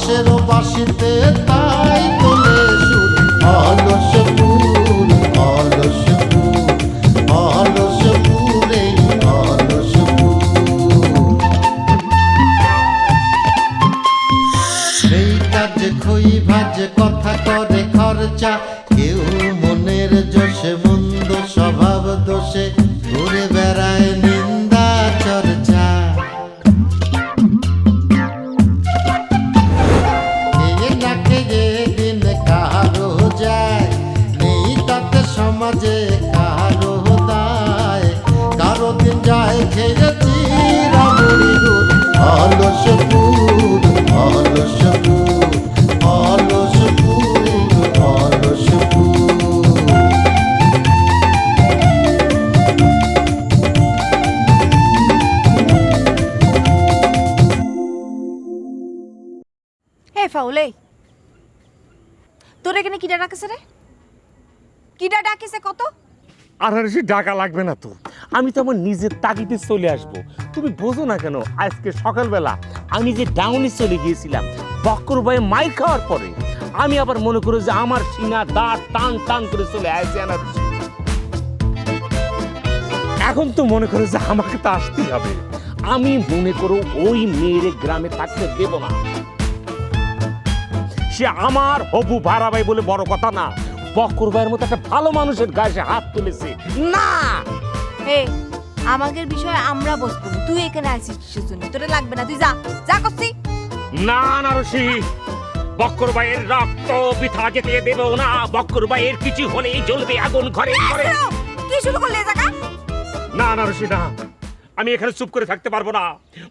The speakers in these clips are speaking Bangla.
বাঁশের বাঁশিতে তাই তোলে সুর অলস ফুল অলস ফুল অলস ফুল এই অলস ফুল সেই কাজে খই ভাজে কথা করে খরচা কেউ মনের জোশে মন্দ স্বভাব দোষে ঘুরে বেড়ায় নিন্দা চর্চা দিন কারো যায় নেই তাতে সমাজে কারো দায় কারো দিন যায় খেয়েছি রামুড়ি দুধ অলস ফুল অলস ফুল অলস ফুল অলস ফুল হে ফাউলে তোর এখানে কিডা ডাকেছে রে কিডা ডাকেছে কত আর সে টাকা লাগবে না তো আমি তো আমার নিজের তাগিদে চলে আসব তুমি বোঝো না কেন আজকে সকালবেলা আমি যে ডাউনে চলে গিয়েছিলাম বক্কর ভাই মাইর খাওয়ার পরে আমি আবার মনে করি যে আমার সিনা দাঁত টান টান করে চলে আসছে না এখন তো মনে করে যে আমাকে তো আসতেই হবে আমি মনে করো ওই মেয়ের গ্রামে থাকতে দেব না সে আমার হবু ভাড়া ভাই বলে বড় কথা না বক্কর ভাইয়ের মতো একটা ভালো মানুষের গায়ে হাত তুলেছে না হে আমাদের বিষয়ে আমরা বসবো তুই এখানে আসিস সেজন্য তোরে লাগবে না তুই যা যা করছিস না না রশি বক্কর ভাইয়ের রক্ত বৃথা যেতে দেব না বক্কর ভাইয়ের কিছু হলেই জ্বলবে আগুন ঘরে ঘরে কি শুরু করলে জায়গা না না রশি না আমি এখানে চুপ করে থাকতে পারবো না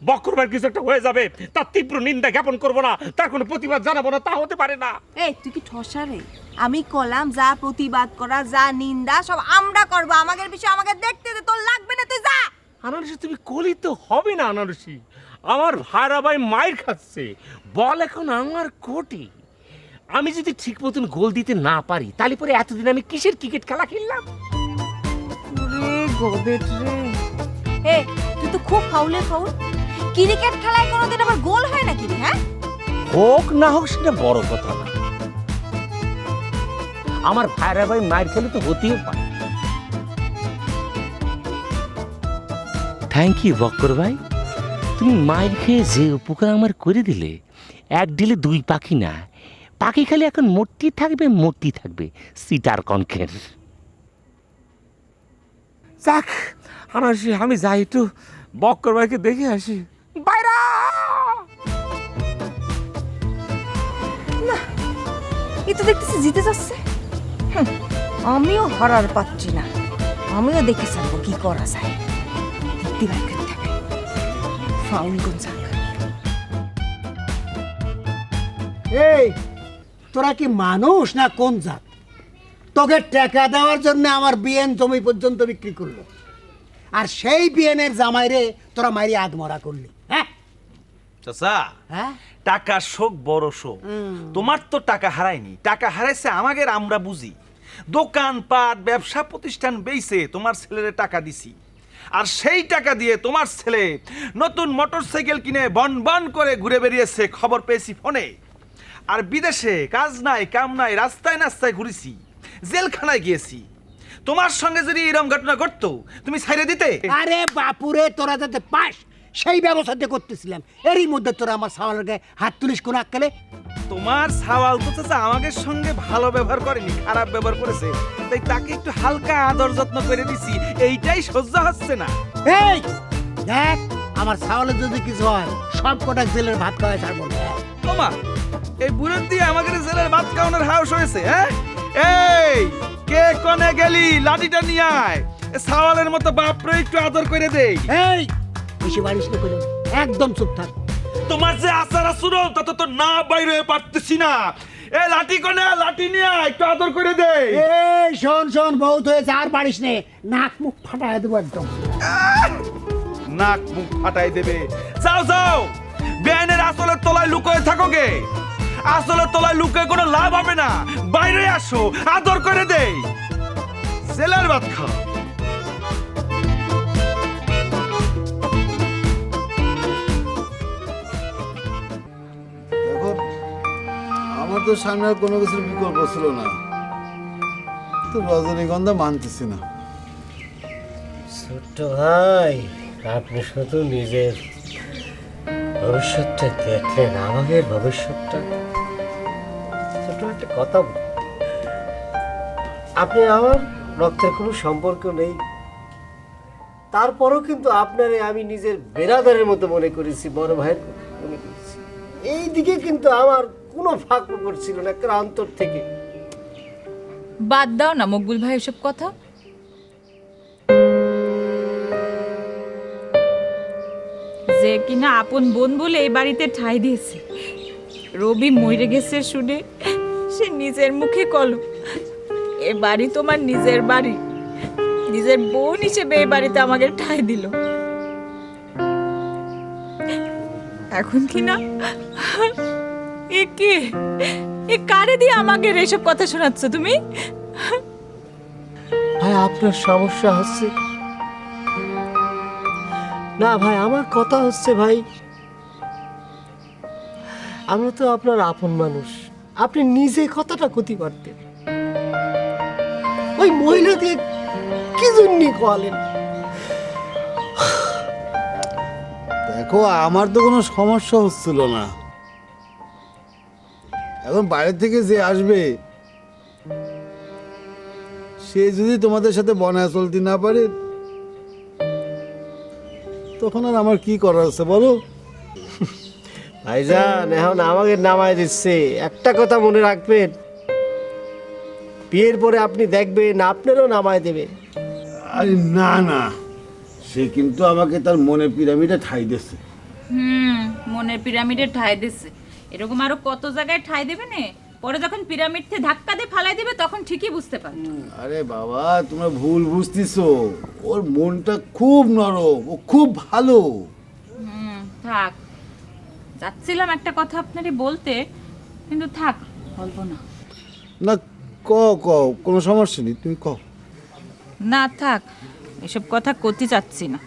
বক্কর ভাইয়ের কিছু একটা হয়ে যাবে তার তীব্র নিন্দা জ্ঞাপন করবো না তার কোনো প্রতিবাদ জানাবো না তা হতে পারে না এই তুই কি ঠসা রে আমি কলাম যা প্রতিবাদ করা যা নিন্দা সব আমরা করব আমাদের বিষয় আমাকে দেখতে দে তোর লাগবে না তুই যা আনারসি তুমি কলি তো হবে না আনারসি আমার ভাড়া ভাই মায়ের খাচ্ছে বল এখন আমার কোটি আমি যদি ঠিক মতন গোল দিতে না পারি তাহলে পরে এতদিন আমি কিসের ক্রিকেট খেলা খেললাম রে গোবেট রে হে তুই তো খুব ফাউলে ফাউল ক্রিকেট খেলায় কোনোদিন আবার গোল হয় নাকি রে হ্যাঁ হোক না হোক সেটা বড় কথা না আমার ভাইরা ভাই মায়ের খেলে তো হতেও পারে থ্যাংক ইউ বক্কর ভাই তুমি মায়ের খেয়ে যে উপকার আমার করে দিলে এক ডিলে দুই পাখি না পাখি খালি এখন মূর্তি থাকবে সিটার কনকের যাক আমি যাই একটু বক্কর ভাইকে দেখে আসি বাইরা না এই তো দেখতেছি জিতে যাচ্ছে আমিও হারার পাচ্ছি না আমিও দেখে ছাড়বো কি করা যায় দেখতে বাই করতে হবে ফাউল গঞ্জাক এই তোরা কি মানুষ না কোন জাত তোকে টাকা দেওয়ার জন্য আমার বিএন জমি পর্যন্ত বিক্রি করলো আর সেই বিএনের জামাইরে তোরা মাইরি আদমরা করলি হ্যাঁ চাচা হ্যাঁ টাকা শোক বড় শোক তোমার তো টাকা হারায়নি টাকা হারাইছে আমাদের আমরা বুঝি দোকান পাট ব্যবসা প্রতিষ্ঠান বেইছে তোমার ছেলেরে টাকা দিছি আর সেই টাকা দিয়ে তোমার ছেলে নতুন মোটরসাইকেল কিনে বন বন করে ঘুরে বেরিয়েছে খবর পেয়েছি ফোনে আর বিদেশে কাজ নাই কাম নাই রাস্তায় নাস্তায় ঘুরেছি জেলখানায় গিয়েছি তোমার সঙ্গে যদি এরকম ঘটনা ঘটতো তুমি ছাইরে দিতে আরে বাপুরে তোরা যাতে পাস সেই ব্যবস্থাতে করতেছিলাম এরই মধ্যে তোরা আমার সাওয়ালের গায়ে হাত তুলিস কোন আক্কেলে তোমার সাওয়াল তো চাচা আমাদের সঙ্গে ভালো ব্যবহার করেনি খারাপ ব্যবহার করেছে তাই তাকে একটু হালকা আদর যত্ন করে দিছি এইটাই সহ্য হচ্ছে না এই দেখ আমার সাওয়ালের যদি কিছু হয় সব কটা জেলের ভাত খাওয়াই ছাড়বো না তোমা এই বুড়োর দিয়ে আমাদের জেলের ভাত খাওয়ানোর হাউস হয়েছে হ্যাঁ এই কে কোনে গেলি লাঠিটা নিয়ে আয় সাওয়ালের মতো বাপরে একটু আদর করে দেই এই বেশি বাড়িস না করে একদম চুপ থাক তোমার যে আচার শুনো তত তো না বাইরে পারতেছি না এ লাঠি কোনে লাঠি নিয়ে আয় একটু আদর করে দেই এই শোন বহুত হয়েছে আর পারিস নে নাক মুখ ফাটায় দেবো একদম নাক মুখ ফাটাই দেবে যাও যাও বেআইনের আসলের তলায় লুকিয়ে থাকো গে আসলের তলায় লুকিয়ে কোনো লাভ হবে না বাইরে আসো আদর করে দেই জেলার ভাত খাও দেখো তোর সামনে আর কোনো কিছুর বিকল্প ছিল না, তো রজনীগন্ধা মানতেছি না। ছোট্ট ভাই, আপনি শুধু নিজের ভবিষ্যৎটা দেখলেন, আমাদের ভবিষ্যৎটা। ছোট্ট একটা কথা বলি, আপনি আমার রক্তের কোনো সম্পর্ক নেই, তারপরও কিন্তু আপনারে আমি নিজের বেরাদারের মতো মনে করেছি, বড় ভাইয়ের মনে করেছি। এই দিকে কিন্তু আমার কোনো ফাঁক করছিল না, একটা অন্তর থেকে। বাদ দাও না মকবুল ভাই এসব কথা। যে কিনা আপন বোন বলে এই বাড়িতে ঠাঁই দিয়েছে, রবি মরে গেছে শুনে সে নিজের মুখে কলো এ বাড়ি তোমার নিজের বাড়ি, নিজের বোন হিসেবে এই বাড়িতে আমাকে ঠাঁই দিল। এখন কিনা এ কে, এ কারে দিয়ে আমাকে এসব কথা শোনাচ্ছ তুমি? ভাই আপনার সমস্যা হচ্ছে না ভাই, আমার কথা হচ্ছে ভাই, আমরা তো আপনার আপন মানুষ, আপনি নিজে কথাটা ক্ষতি পারতেন। ওই মহিলা দিয়ে কি জন্য কলেন? দেখো, আমার তো কোনো সমস্যা হচ্ছিল না, এখন বাইরে থেকে যে আসবে সে যদি তোমাদের সাথে বনায় চলতে না পারে, তখন আর আমার কি করার আছে বলো? ভাইজান এখন আমাকে নামায় দিচ্ছে, একটা কথা মনে রাখবেন, বিয়ের পরে আপনি দেখবেন আপনারও নামায় দেবে। আরে না না, সে কিন্তু আমাকে তার মনে পিরামিডে ঠাই দিচ্ছে। মনের পিরামিডে ঠাঁই দিচ্ছে, এরকম আরো কত জায়গায় ঠাঁই দেবে না, পরে যখন পিরামিড থেকে ধাক্কা দিয়ে ফালাই দেবে তখন ঠিকই বুঝতে পারবে। আরে বাবা, তোমরা ভুল বুঝতেছো, ওর মনটা খুব নরম, ও খুব ভালো। থাক, যাচ্ছিলাম একটা কথা আপনারই বলতে, কিন্তু থাক বলবো না। না, ক ক কোনো সমস্যা নেই, তুমি কও। না থাক, এসব কথা করতে চাচ্ছি না।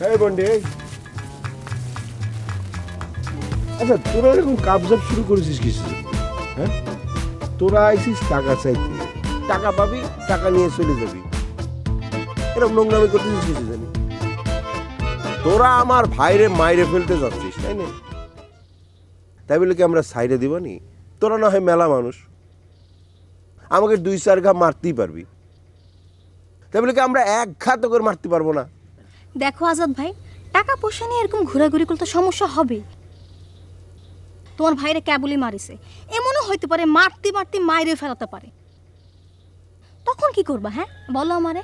হ্যাঁ বন্ডে, আচ্ছা তোরা এরকম কাবজাব শুরু করেছিস কিছু? হ্যাঁ, তোরা আইসিস টাকা চাইতে, টাকা পাবি, টাকা নিয়ে চলে যাবি, এরকম নোংরামি করতেছিস কিছু জানি? তোরা আমার ভাইরে মাইরে ফেলতে যাচ্ছিস, তাই না? তাই বলে কি আমরা সাইডে দিবানি? তোরা না হয় মেলা মানুষ, আমাকে 2-4 ঘা মারতেই পারবি, তাই বলে কি আমরা এক ঘা তো করে মারতে পারবো না? দেখো আজাদ ভাই, টাকা পয়সা নিয়ে এরকম ঘোরাঘুরি করলে তো সমস্যা হবে। তোমার ভাইরে কেবলই মারিছে, এমনও হইতে পারে মারতে মারতে মাইরে ফেলাতে পারে, তখন কি করবা? হ্যাঁ বলো আমারে।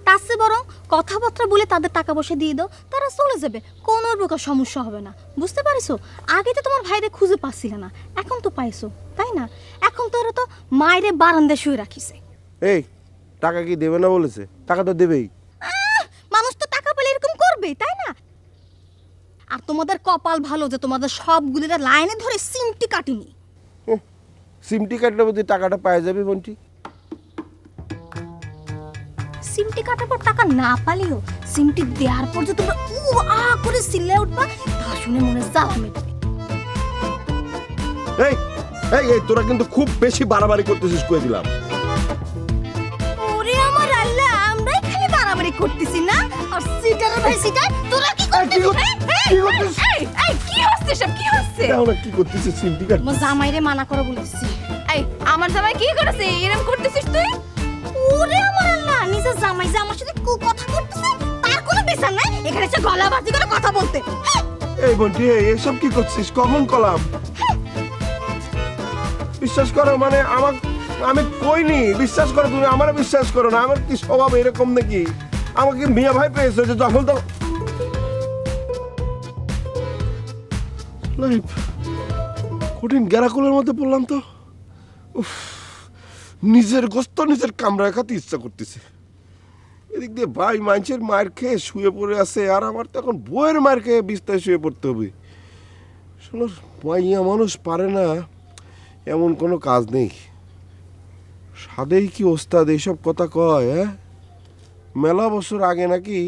তার চেয়ে বরং কথাবার্তা বলে তাদের টাকা পয়সা দিয়ে দাও, তারা চলে যাবে, কোনো প্রকার সমস্যা হবে না। বুঝতে পারিছো? আগে তো তোমার ভাইরে খুঁজে পাচ্ছিলে না, এখন তো পাইছো, তাই না? এখন তো ওরা তো মাইরে বারান্দায় শুয়ে রাখিছে। এই টাকা কি দেবে না বলেছে? টাকা তো দেবেই। মানুষ তো টাকা পেলে এরকম করবেই, তাই না? আর তোমাদের কপাল ভালো যে তোমাদের সবগুলিরা লাইনে ধরে সিমটি কাটিনি। সিমটি কাটলে বোধ টাকাটা পাওয়া যাবে বন্টি। সিমটি কাটার পর টাকা না পালিও, সিমটি দেওয়ার পর যে তোমরা আ করে চিল্লে উঠবা, তা শুনে মনে জ্বালা মেটবে। এই এই এই তোরা কিন্তু খুব বেশি বাড়াবাড়ি করতেছিস, কই দিলাম। ওরে আমার আল্লাহ, আমরাই খালি বাড়াবাড়ি করতেছি না? আর সিটার ভাই সিটার, তোরা কি করতেছিস? এই এই কি হচ্ছে সব, কি হচ্ছে? ওরা কি করতেছিস? সিমটি কাট। আমার জামাইরে মানা করে বলেছি। এই আমার জামাই কি করেছে এরকম করতেছিস তুই? ওরে আমার আল্লাহ, নিজের জামাই যে আমার সাথে কথা করতেছে তার কোনো বিচার নাই, এখানে এসে গলাবাজি করে কথা বলতে। এই বন্টি, এসব কি করছিস? কখন কলাম? বিশ্বাস করো, মানে আমি কইনি, বিশ্বাস করো, তুমি আমারে বিশ্বাস করো না। আমার কি স্বভাব এরকম নাকি? আমাকে মিয়া ভাই পেয়েছে যে যখন তো কঠিন গ্যারাকুলের মধ্যে পড়লাম তো। উফ, নিজের গোস্ত নিজের কামড়ায় খাতে ইচ্ছা করতেছে। এদিক দিয়ে ভাই মানুষের মায়ের খেয়ে শুয়ে পড়ে আছে, আর আমার তো এখন বইয়ের মায়ের খেয়ে বিস্তায় শুয়ে পড়তে হবে। শোনো, মাইয়া মানুষ পারে না এমন কোনো কাজ নেই। হাদেই কি ওস্তাদ এইসব কথা কয়? হ্যাঁ, মেলা বছর আগে নাকি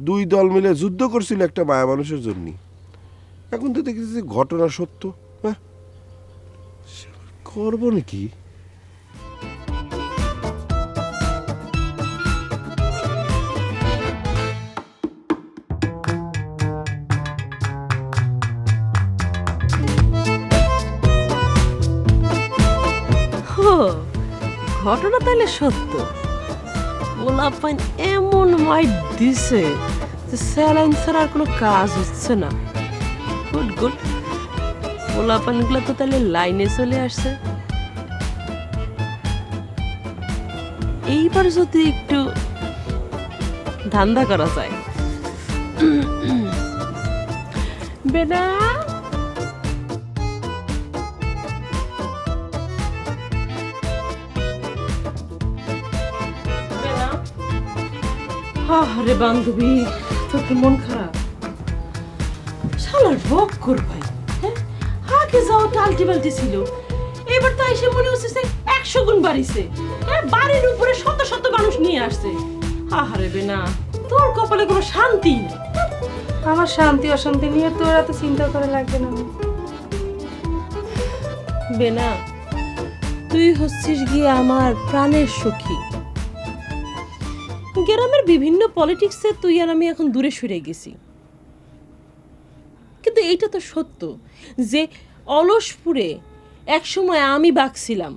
2 দল মিলে যুদ্ধ করছিল একটা মায়া মানুষের জন্য। এখন তো দেখতেছি ঘটনা সত্য। হ্যাঁ, করবো নাকি? ঘটনা তাহলে সত্য। পোলাপাইন এমন মাইট দিছে যে স্যালাইন ছাড়া আর কোনো কাজ হচ্ছে না। গুড গুড, পোলাপাইনগুলো তো তাহলে লাইনে চলে আসছে। এইবার যদি একটু ধান্দা করা যায়। বেনা, আরে বান্ধবী, তোর কি মন খারাপ? শালার বক্কর ভাই, হ্যাঁ, আগে যাও টালটি বালটি ছিল, এবার তো এসে মনে হচ্ছে 100 গুণ বাড়িছে। হ্যাঁ, বাড়ির উপরে শত শত মানুষ নিয়ে আসছে। আহারে বেনা, তোর কপালে কোনো শান্তি নেই। আমার শান্তি অশান্তি নিয়ে তোর এত চিন্তা করা লাগবে না। বেনা, তুই হচ্ছিস গিয়ে আমার প্রাণের সখী। গ্রামের বিভিন্ন পলিটিক্সে তুই আর আমি এখন দূরে সরে গেছি, কিন্তু এইটা তো সত্য যে অলসপুরে একসময় আমি বাঘছিলাম,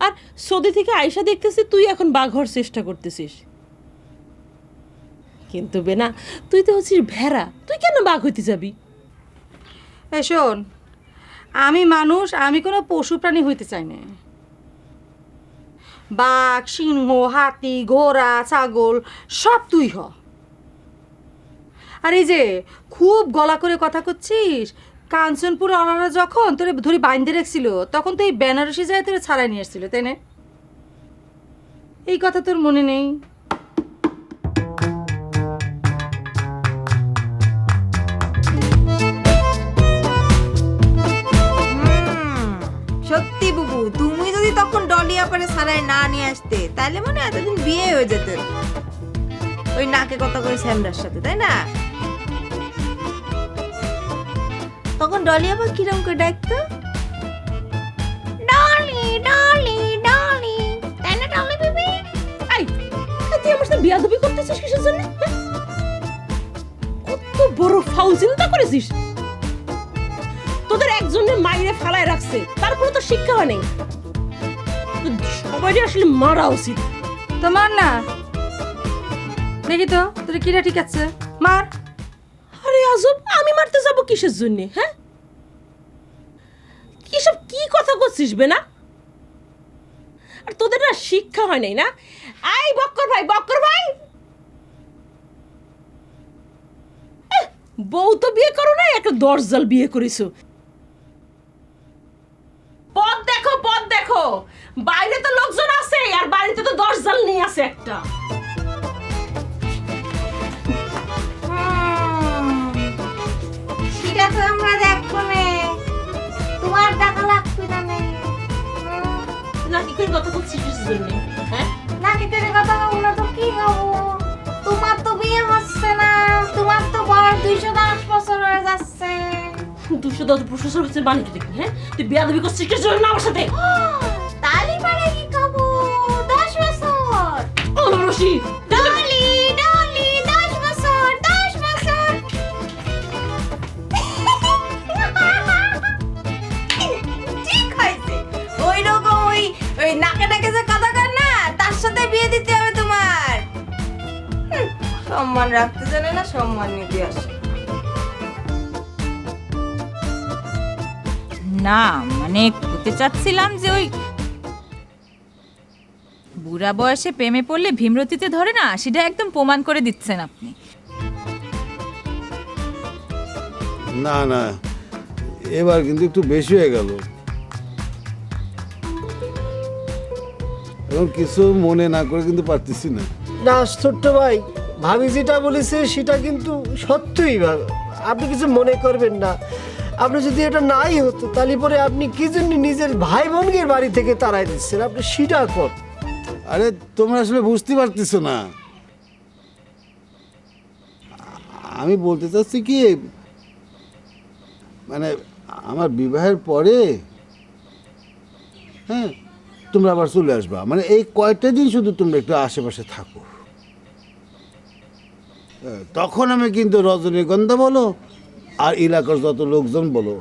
আর সৌদি থেকে আয়সা দেখতেছি তুই এখন বাঘ হওয়ার চেষ্টা করতেছিস। কিন্তু বেনা, তুই তো হচ্ছিস ভেড়া, তুই কেন বাঘ হইতে যাবি? এই শোন, আমি মানুষ, আমি কোনো পশু প্রাণী হইতে চাই না। বাঘ, সিংহ, হাতি, ঘোড়া, ছাগল সব তুই হ। আর এই যে খুব গলা করে কথা করছিস, কাঞ্চনপুর অনারা যখন তোরে ধরে বাইন্ধে রেখেছিল তখন তো এই বেনারসি যায় তোরে ছাড়াই নিয়ে এসেছিল, তাই না? এই কথা তোর মনে নেই? সত্যি বুবু, তুমি যদি তখন ডলি আপারে ছাড়াই না নিয়ে আসতে তাহলে মনে হয় এতদিন বিয়ে হয়ে যেত ওই নাকে কথা করে স্যামরার সাথে, তাই না? তখন ডলি আবার কিরম করে ডাকতো, ডলি ডলি ডলি, তাই না ডলি বেবি? আই, তুই আমার সাথে বিয়াদবি করতেছিস কিসের জন্য? কত বড় ফাউল চিন্তা করেছিস? তোদের একজনের মাইরে ফালায় রাখছে, তারপরে তো শিক্ষা হয় নাই। সবাই আসলে মারা উচিত। তো মার না, দেখি তো তোর কিরা ঠিক আছে, মার। আরে আজব, আমি মারতে যাব কিসের জন্য? হ্যাঁ, কিসব কি কথা করছিস বেনা? আর তোদের না শিক্ষা হয় নাই না? আই বক্কর ভাই, বক্কর ভাই, বউ তো বিয়ে করো না, একটা দরজাল বিয়ে করেছো। পথ দেখো, পথ দেখো, বাইরে তো লোকজন আছে আর বাড়িতে তো দরজাল নিয়ে আছে একটা। সেটা তো আমরা দেখবো না, তোমার টাকা লাগবে না। নাকি করে কথা বলছিস কিসের জন্য? হ্যাঁ, নাকি করে কথা বলবো না তো কি হবো? তোমার তো বিয়ে হচ্ছে না, তোমার তো বয়স 210 বছর হয়ে যাচ্ছে। 210 বছর হচ্ছে মানে কি দেখি? হ্যাঁ, তুই বিয়াদবি করছিস কিসের জন্য আমার সাথে? তালি পারে কি খাবো? 10 বছর। ও রশি, ডলি ডলি 10 বছর, 10 বছর। ঠিক হয়েছে, ওই রকম ওই নাকে নাকে যে কথা কর না, তার সাথে বিয়ে দিতে হবে তোমার। সম্মান রাখতে জানে না, সম্মান নিতে আসে না। মানে বলতে চাচ্ছিলাম যে ওই বুড়া বয়সে প্রেমে পড়লে ভীমরতিতে ধরে না, সেটা একদম প্রমাণ করে দিচ্ছেন আপনি। না না, এবার কিন্তু একটু বেশি হয়ে গেল। এখন কিছু মনে না করে কিন্তু পারতেছি না। না ছোট্ট ভাই, ভাবি যেটা বলেছে সেটা কিন্তু সত্যই। আপনি কিছু মনে করবেন না। আপনি যদি এটা নাই হতো তাহলে পরে আপনি কি জন্য নিজের ভাই বোনকে বাড়ি থেকে তাড়াই দিচ্ছেন? আপনি সেটা কর। আরে তোমরা আসলে বুঝতে পারতেছো না, আমি বলতে চাচ্ছি কি, মানে আমার বিবাহের পরে হ্যাঁ তোমরা আবার চলে আসবা, মানে এই কয়েকটা দিন শুধু তোমরা একটু আশেপাশে থাকো। তখন আমি কিন্তু রজনীগন্ধা বলো আর এলাকার যত লোকজন বলো,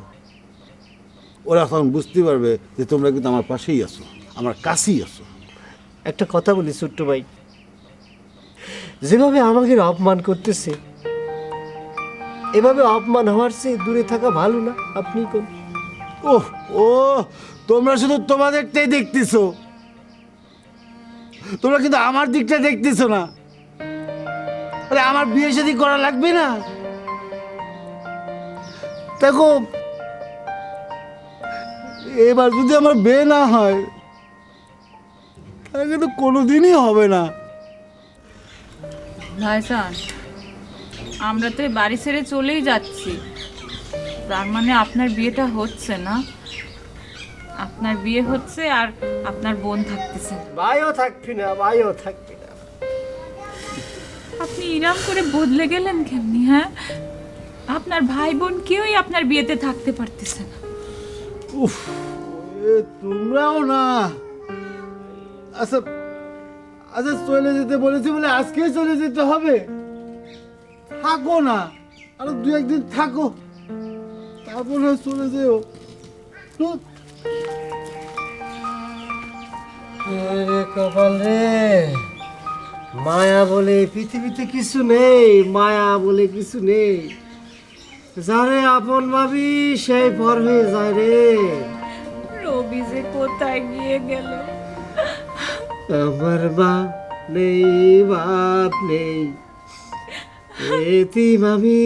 ওরা তখন বুঝতে পারবে যে তোমরা কিন্তু আমার পাশেই আছো, আমার কাছেই আছো। একটা কথা বলি ছোট্ট ভাই, যেভাবে আমাকে অপমান করতেছে, এভাবে অপমান হওয়ার চেয়ে দূরে থাকা ভালো না? আপনি কোন? ওহ ও, তোমরা শুধু তোমাদেরটাই দেখতেছো, তোমরা কিন্তু আমার দিকটা দেখতেছো না। আরে আমার বিয়ে শাদী করা লাগবে না? দেখো এবার যদি আমার বিয়ে না হয় তাহলে কিন্তু কোনোদিনই হবে না। ভাইজান, আমরা তো এই বাড়ি ছেড়ে চলেই যাচ্ছি, তার মানে আপনার বিয়েটা হচ্ছে না? আপনার বিয়ে হচ্ছে আর আপনার বোন থাকতেছে। ভাইও থাকবি না, ভাইও থাকবি না। আপনি ইরাম করে বদলে গেলেন কেমনি? হ্যাঁ, আপনার ভাই বোন কেউই আপনার বিয়েতে থাকতে পারতেছে না। উফ, তোমরাও না। আচ্ছা আচ্ছা, চলে যেতে বলেছি বলে আজকে চলে যেতে হবে? থাকো না, আরো দু একদিন থাকো, তারপরে চলে যেও। রে কপাল রে, মায়া বলে এই পৃথিবীতে কিছু নেই, মায়া বলে কিছু নেই। যারে আপন ভাবি সেই পর হয়ে যায় রে। রবি যে কোথায় গিয়ে গেল? আমার মা নেই, বাপ নেই, এতিম আমি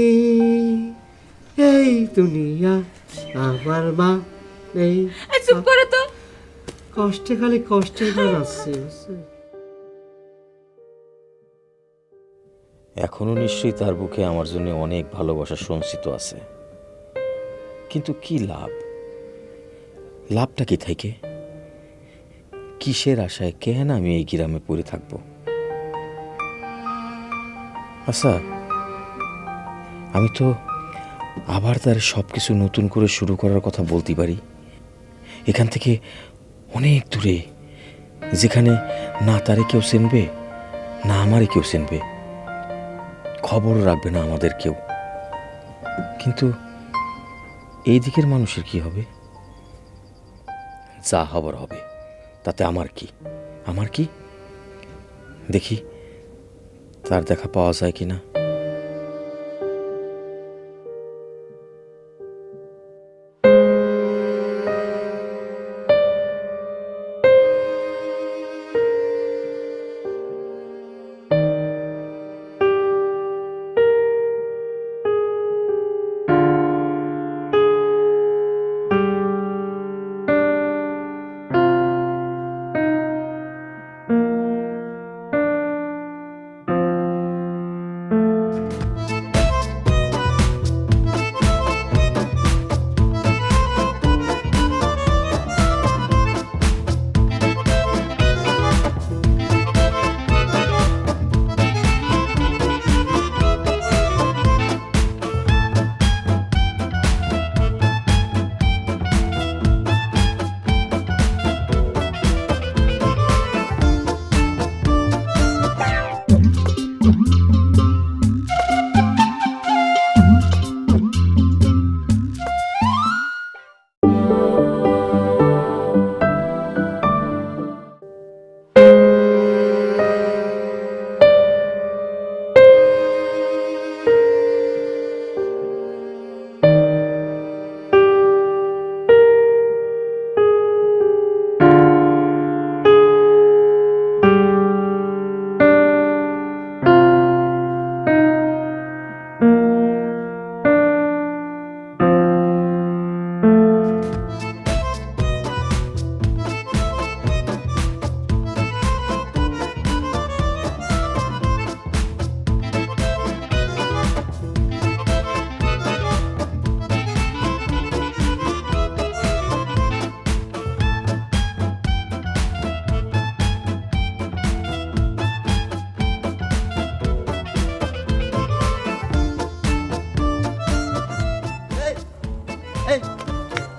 এই দুনিয়া, আমার মা নেই। চুপ করো তো। কষ্টে খালি কষ্টে গান আসছে। এখনো নিশ্চয়ই তার বুকে আমার জন্য অনেক ভালোবাসা সঞ্চিত আছে, কিন্তু কি লাভ? লাভটা কি থেকে? কিসের আশায় কেন আমি এই গ্রামে পড়ে থাকবো? আচ্ছা, আমি তো আবার তার সবকিছু নতুন করে শুরু করার কথা বলতে পারি, এখান থেকে অনেক দূরে, যেখানে না তারে কেউ চিনবে না আমারে কেউ চিনবে, খবর রাখবে না আমাদের কেউ। কিন্তু এই দিকের মানুষের কি হবে? যা হবার হবে, তাতে আমার কি? আমার কি? দেখি তার দেখা পাওয়া যায় কিনা।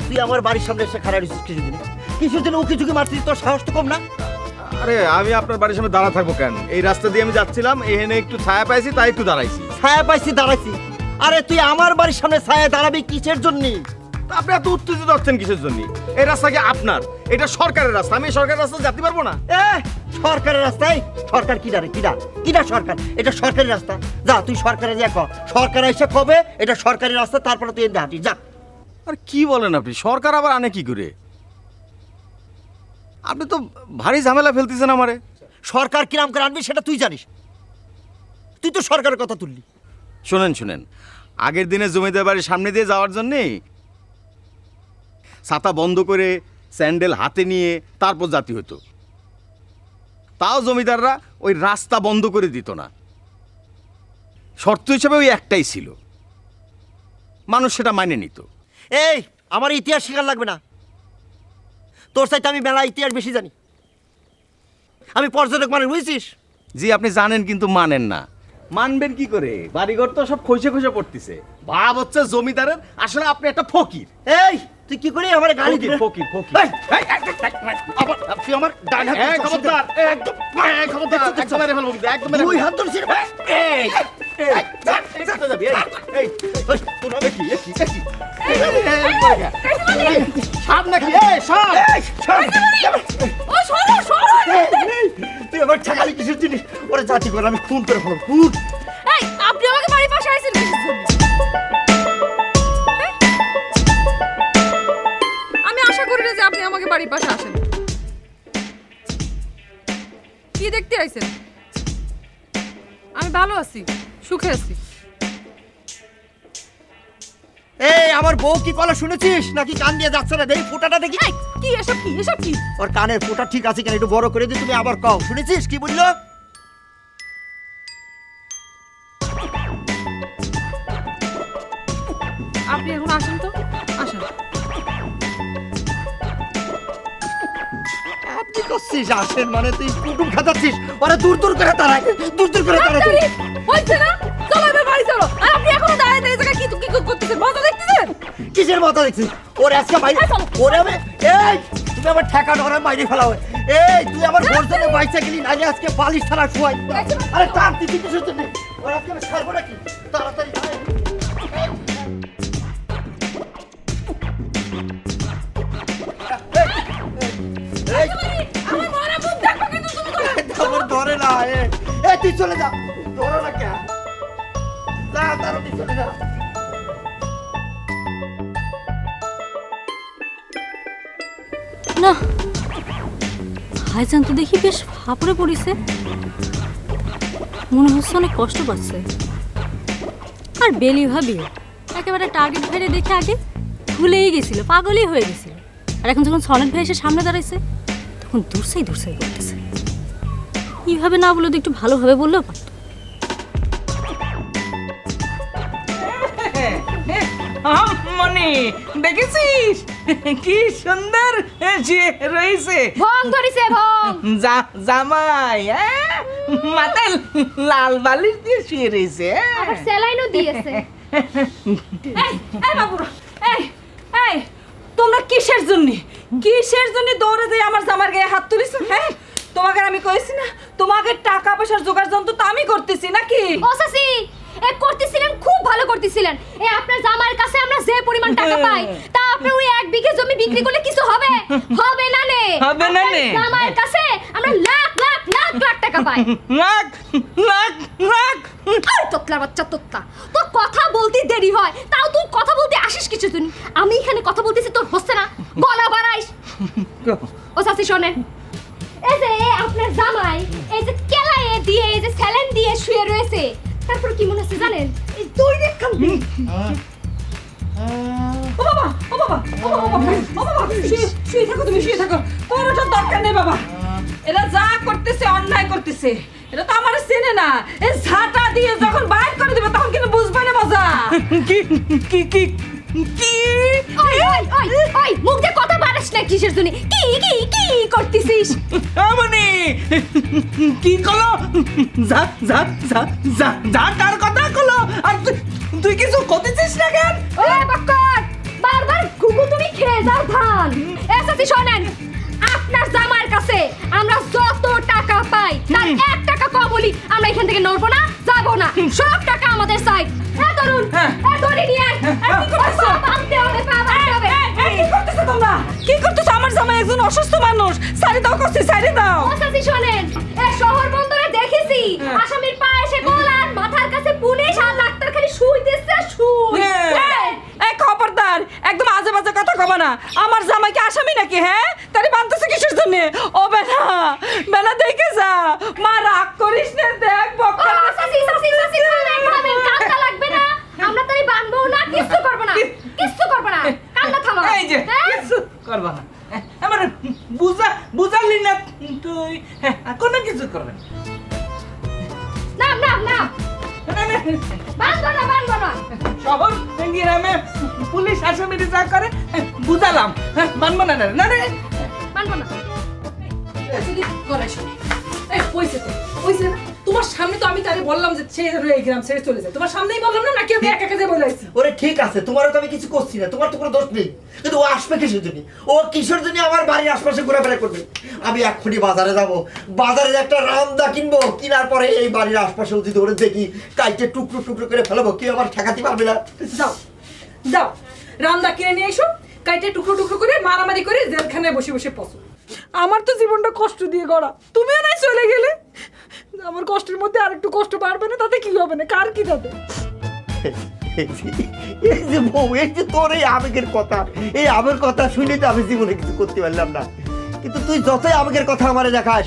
তুই আমার বাড়ির সামনে এসে খারাপ কিছুর জন্য উকি ঝুঁকি মারছিস, তোর সাহস তো কম না? আরে আমি আপনার বাড়ির সামনে দাঁড়া থাকবো কেন? এই রাস্তা দিয়ে আমি যাচ্ছিলাম, এখানে একটু ছায়া পাইছি তাই একটু দাঁড়াইছি। ছায়া পাইছি দাঁড়াইছি? আরে তুই আমার বাড়ির সামনে ছায়া দাঁড়াবি কিসের জন্য? তা আপনি এত উত্তেজিত হচ্ছেন কিসের জন্য? এই রাস্তা কি আপনার? এটা সরকারের রাস্তা, আমি এই সরকারের রাস্তা যেতে পারবো না? সরকারের রাস্তায় সরকার কিডা রে? কিডা সরকার? এটা সরকারি রাস্তা। যা তুই সরকারে যা কর, সরকার এসে কবে এটা সরকারি রাস্তা, তারপরে তুই এনে হাঁটি যা। আর কি বলেন আপনি? সরকার আবার আনে কি করে? আপনি তো ভারী ঝামেলা ফেলতেছেন আমারে। সরকার কিরাম করে আনবি সেটা তুই জানিস, তুই তো সরকারের কথা তুললি। শুনেন, আগের দিনে জমিদার বাড়ির সামনে দিয়ে যাওয়ার জন্যে ছাতা বন্ধ করে স্যান্ডেল হাতে নিয়ে তারপর জাতি হতো। তাও জমিদাররা ওই রাস্তা বন্ধ করে দিত না, শর্ত হিসেবে ওই একটাই ছিল, মানুষ সেটা মানে নিত। এই আমার ইতিহাস শেখার লাগবে না, তোর সাথে আমি মেলা ইতিহাস বেশি জানি। আমি পর্যটক মানে, বুঝছিস? জি আপনি জানেন কিন্তু মানেন না। মানবেন কি করে? বাড়িঘর তো সব খসে খসে পড়তেছে। ভাব হচ্ছে জমিদারের, আসলে আপনি একটা ফকির। এই তুই কি করে আমার গালি দিবি? ফকির আবার তুই আমার ডান হাত এই খবরদার, একদম একদম মেরে ফেলবো কিন্তু, একদম মেরে দুই হাত ধরছিস। এই কোথায় যাবি? এই তোর হবে কি? সাপ নাকি? তুই আমার ছাগালি কিসের জিনিস? ওরা জাতি করে আমি খুন করে ফেলব। খুন? এই আপনি আমাকে বাড়ির পাশে আইছেন কিসের জন্য? আমি আশা করি না যে আপনি আমাকে বাড়ির পাশে আসেন। কি দেখতে আইছেন? আমি ভালো আছি, সুখে আছি। এই আমার বউ কি কলা শুনেছিস নাকি কান দিয়ে যাচ্ছে না? দেখি ফোঁটাটা দেখি। কি এসব কি এসব কি? ওর কানের ফোঁটা ঠিক আছে কেন? একটু বড় করে দিই, তুমি আবার কও। শুনেছিস কি বললো? আপনি এখন আসেন তো, আসেন। আপনি করছিস আসেন মানে তুই কুটুম খাতাচ্ছিস? ওরা দূর দূর করে তাড়ায়, দূর দূর করে তাড়ায়। হইছে না? চলো এবার বাড়ি চলো। আর আপনি এখনো দাঁড়িয়ে দাঁড়িয়ে জায়গায় কি করতেছেন? মজা দেখতেছেন? কিসের মাথা দেখছিস? ওরে আজকে মাইরে ওরে আমি এই তুমি আমার ঠেকা ধরে মাইরে ফেলা হয়। এই তুই আমার ঘর থেকে বাইসা গেলি নালে আজকে বালিশ ছাড়া শুয়াই। আরে তার তুই কিসের জন্য? ওরা আজকে আমি ছাড়বো নাকি? তাড়াতাড়ি আয়। আমার মরা মুখ দেখো কিন্তু তুমি আমার ধরে না। এই তুই চলে যা, ধরো না কে? যা তাড়াতাড়ি চলে যা। না, ভাইজান তো দেখি বেশ ফাপড়ে পড়িছে, মনে হচ্ছে অনেক কষ্ট পাচ্ছে। আর বেলি ভাবিও একেবারে টার্গেট ভেড়ে দেখে আগে ভুলেই গেছিল, পাগলই হয়ে গেছিল। আর এখন যখন সনেট ভাই এসে সামনে দাঁড়াইছে তখন দূরসাই করতেছে। এইভাবে না বলে তো একটু ভালোভাবে বললেও পারত। মনে দেখেছিস কি সুন্দর যে রয়েছে? ভং ধরিছে ভং। জামাই মাথায় লাল বালিশ দিয়ে শুয়ে রয়েছে। আবার স্যালাইনও দিয়েছে। এই বাবুরা, এই তোমরা কিসের জন্য দৌড়ে যাই আমার জামার গায়ে হাত তুলিস? হ্যাঁ, তোমাকে আমি কইছি না তোমাকে টাকা পয়সার জোগাড় যন্ত্র তো আমি করতেছি নাকি? ও সাসি, এ করতেছিলেন, খুব ভালো করতেছিলেন। এ আপনার জামার কাছে আমরা যে পরিমাণ টাকা পাই তা আপনার ওই 1 বিঘা জমি বিক্রি করলে কিছু হবে? হবে না নে। হবে না নে। জামার কাছে আমরা লাখ লাখ লাখ লাখ টাকা পাই। লাখ লাখ লাখ। আর তোতলা বাচ্চা তোতলা, তোর কথা বলতে দেরি হয় তাও তুই কথা বলতে আসিস কিছু তুই। আমি এখানে কথা বলতেছি তোর হচ্ছে না, বলা বাড়াইস। ও সাসি শোনেন, এই যে আপনার জামাই এই যে কেলায়ে দিয়ে এই যে স্যালাইন দিয়ে শুয়ে রয়েছে, তারপর কি মনে হচ্ছে জানেন? এই দুই দেখাম। ও বাবা, ও বাবা, ও বাবা, ও বাবা, শুয়ে থাকো তুমি, শুয়ে থাকো। তোর ওটার দরকার নেই বাবা। এরা যা করতেছে অন্যায় করতেছে, এটা তো আমার চেনে না। এই ঝাঁটা দিয়ে যখন বাইর করে দিবে তখন কিন্তু বুঝবে না মজা। কি কি কি কি? ওই ওই ওই ওই মুখ দিয়ে কথা বাড়াস না কিসের জন্য? কি কি কি করতেছিস? আমনি কি কলো? যা যা যা যা যা কার কথা কলো? আর তুই কিছু করতেছিস না কেন? ওই বক্কর, বারবার চাচি শোনেন, আপনার জামাইয়ের কাছে আমরা যত টাকা পাই তার 1 টাকা কম বলি আমরা এখান থেকে নড়বো না, যাবো না। সব টাকা আমাদের চাই। হ্যাঁ তরুণ, হ্যাঁ ধরে নিয়ে আয়। কি করতেছো? বাঁধতে হবে, পা বাঁধতে হবে। কি করতেছো তোমরা? কি করতেছো? আমার জামাই একজন অসুস্থ মানুষ, সারি দাও করছি, সারি দাও। ও চাচি শোনেন, এই শহর বন্দরে দেখেছি আসামির পা এসে গোলান, মাথার কাছে পুলিশ আর ডাক্তার খালি শুই দিচ্ছে, শুই। এই খবরদার, একদম আজে বাজে কথা কবা না। আমার জামাই কি আসামি নাকি? হ্যাঁ, তারে বাঁধতেছে কিসের জন্য? ও বেটা, বেলা দেখে যা, মা রাগ করিস না, দেখ বক্কা। ও চাচি চাচি চাচি থামেন, কান্না লাগবে না। আমরা তারে বাঁধবো না, কিচ্ছু করবো না, কিচ্ছু করবো না। কান্না থামাও। এই যে কিছু করবা না, আমার বুঝালি না তুই, কোনো কিছু করবে না না না, বাঁধবো না, বাঁধবো না। শহর গ্রামে পুলিশ আসামিরা যা করে বুঝালাম, মানবো না, না রে বাঁধবো না। তোমার সামনে তো আমি তারে বললাম যে সে এই গ্রাম ছেড়ে চলে যায়। তোমার সামনেই বললাম না, নাকি আমি একা একা যে বলাইছি? ওরে ঠিক আছে, তোমারও তো আমি কিছু করছি না, তোমার তো কোনো দোষ নেই, কিন্তু ও আসবে কিসের জন্য? ও কিসের জন্য আমার বাড়ির আশপাশে ঘোরাফেরা করবে? আমি এক্ষুনি বাজারে যাব, বাজারে একটা রামদা কিনবো, কেনার পরে এই বাড়ির আশপাশে যদি ওরে দেখি কাইটে টুকরো টুকরো করে ফেলাবো, কেউ আমার ঠেকাতে পারবে না। যাও যাও, রামদা কিনে নিয়ে এসো, কাইটে টুকরো টুকরো করে মারামারি করে জেলখানায় বসে বসে পচো। আমার তো জীবনটা কষ্ট দিয়ে গড়া, তুমিও নাই চলে গেলে। আমার কষ্টের মধ্যে আরেকটু কষ্ট বাড়বে না, তাতে কি হবে না? কার কি তাতে? এই যে বউ, এই যে তোর এই আবেগের কথা, এই আবেগের কথা শুনে তো আমি জীবনে কিছু করতে পারলাম না, কিন্তু তুই যতই আবেগের কথা আমারে দেখাস,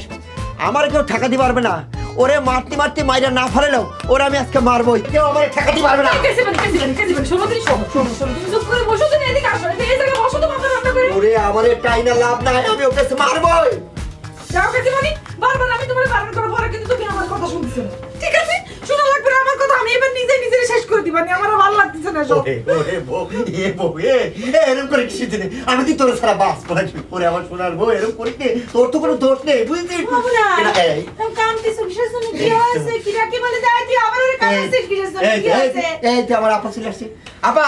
আমার কেউ ঠেকাতে পারবে না। ওরে মারতে মারতে মাইরা না ফেলেও ওরে আমি আজকে মারবোই, কেউ আমার ঠেকাতে পারবে না। ওরে আমারে টাইনা লাভ নাই, আমি ওকে মারবোই। আমি তোমার বারণ করব, পরে কিন্তু তুমি আমার কথা শুনছো না, ঠিক আছে? শোনা লাগবে না আমার কথা, আমি এবার নিজে নিজে শেষ করে দিবানি, আমার ভালো লাগতেছে না সব। ওরে বউ, এ বউ, এরকম করে কিছু দিনে আমি কি তোর সারা বাস করে ওরে আমার সোনার বউ, এরকম করি তোর তো কোনো দোষ নেই, বুঝলি? কামতেছো কিসের জন্য? কি হয়েছে? কি রাখি বলে যায় তুই আবার ওরে কামতেছিস কিসের জন্য? কি হয়েছে? এই যে আমার আপা চলে আসছে। আপা,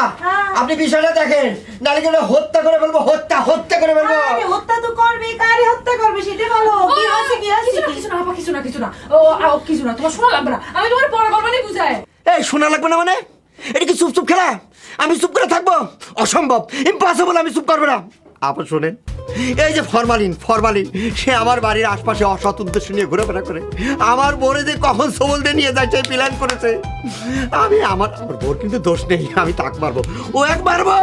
আপনি বিষয়টা দেখেন, নালে কিন্তু হত্যা করে বলবো, হত্যা করে বলবো। আরে হত্যা তো করবে, কারে হত্যা করবে সেটা বলো। কি হয়েছে? কি হয়েছে? কিছু না আপা, কিছু না, কিছু না। ও কিছু না, তোমার শোনা লাগবে না, আমি তোমার পরে বলবানি বুঝাই। এই শোনা লাগবে না মানে? এটা কি চুপ চুপ খেলা? আমি চুপ করে থাকবো? অসম্ভব, ইম্পসিবল, আমি চুপ করবো না। আপা শোনেন, এই যে ফরমালিন সে আমার বাড়ির আশপাশে অসৎ উদ্দেশ্য নিয়ে ঘোরাফেরা করে, আমার বোরে যে কখন সবল দিয়ে নিয়ে যায় সেই প্ল্যান করেছে। আমি আমার বোর কিন্তু দোষ নেই, আমি তাক মারবো, ও এক মারবো।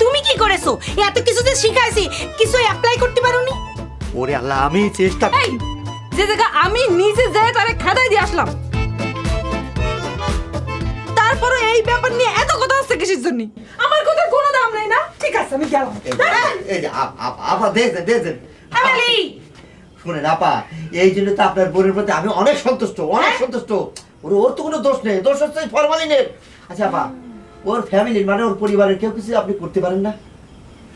তুমি কি করেছো? এত কিছু যে শিখাইছি, কিছু অ্যাপ্লাই করতে পারোনি? ওরে আল্লাহ, আমি চেষ্টা যে জায়গা আমি নিজে যাই তারে খেদাই দিয়ে আসলাম, তারপরে এই ব্যাপার নিয়ে এত কথা হচ্ছে কিসের জন্য? আমার কথার কোনো দাম নাই না? ঠিক আছে, আমি গেলাম। এই যে আপা দেখেন আমেলি, শুনেন আপা, এই জন্য তো আপনার বোনের প্রতি আমি অনেক সন্তুষ্ট, অনেক সন্তুষ্ট। ওর তো কোনো দোষ নেই, দোষ হচ্ছে ফরমালিনের। আচ্ছা আপা, ওর ফ্যামিলির মানে ওর পরিবারের কেউ কিছু আপনি করতে পারেন না?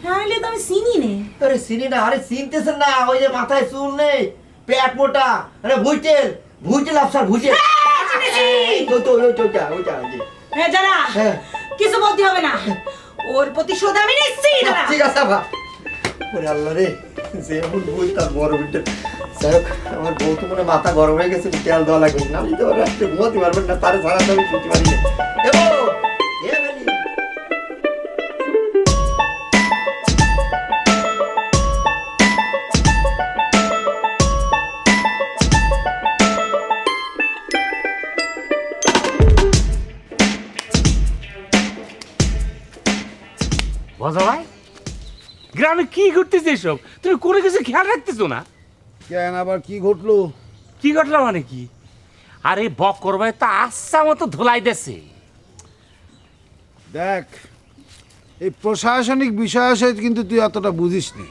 ফ্যামিলি তো আমি চিনি নে। আরে চিনি না? আরে চিনতেছেন না? ওই যে মাথায় চুল নেই, পেট মোটা, আরে ভুইটেল আফসার, ভুইটেল। হ্যাঁ জানা, কিছু বলতে হবে না, ওর প্রতিশোধ আমি নিচ্ছি। ঠিক আছে আপা। ওরে আল্লাহ রে, যেমন বই তার বড় বিটেল। যাই হোক, আমার বউ তো মনে মাথা গরম হয়ে গেছে, তেল দেওয়া লাগবে না, নিতে পারবে, আপনি ঘুমাতে পারবেন না, তারে ছাড়া তো আমি শুনতে পারি না। বজা ভাই, গ্রামে কি ঘটতেছে এসব? তুমি কোনো কিছু খেয়াল রাখতেছো না কেন? আবার কি ঘটলো? কি ঘটলো মানে কি? আরে বক্কর ভাই তো আচ্ছা মতো ধোলাই দেছে। দেখ, এই প্রশাসনিক বিষয় আছে কিন্তু তুই অতটা বুঝিস নি।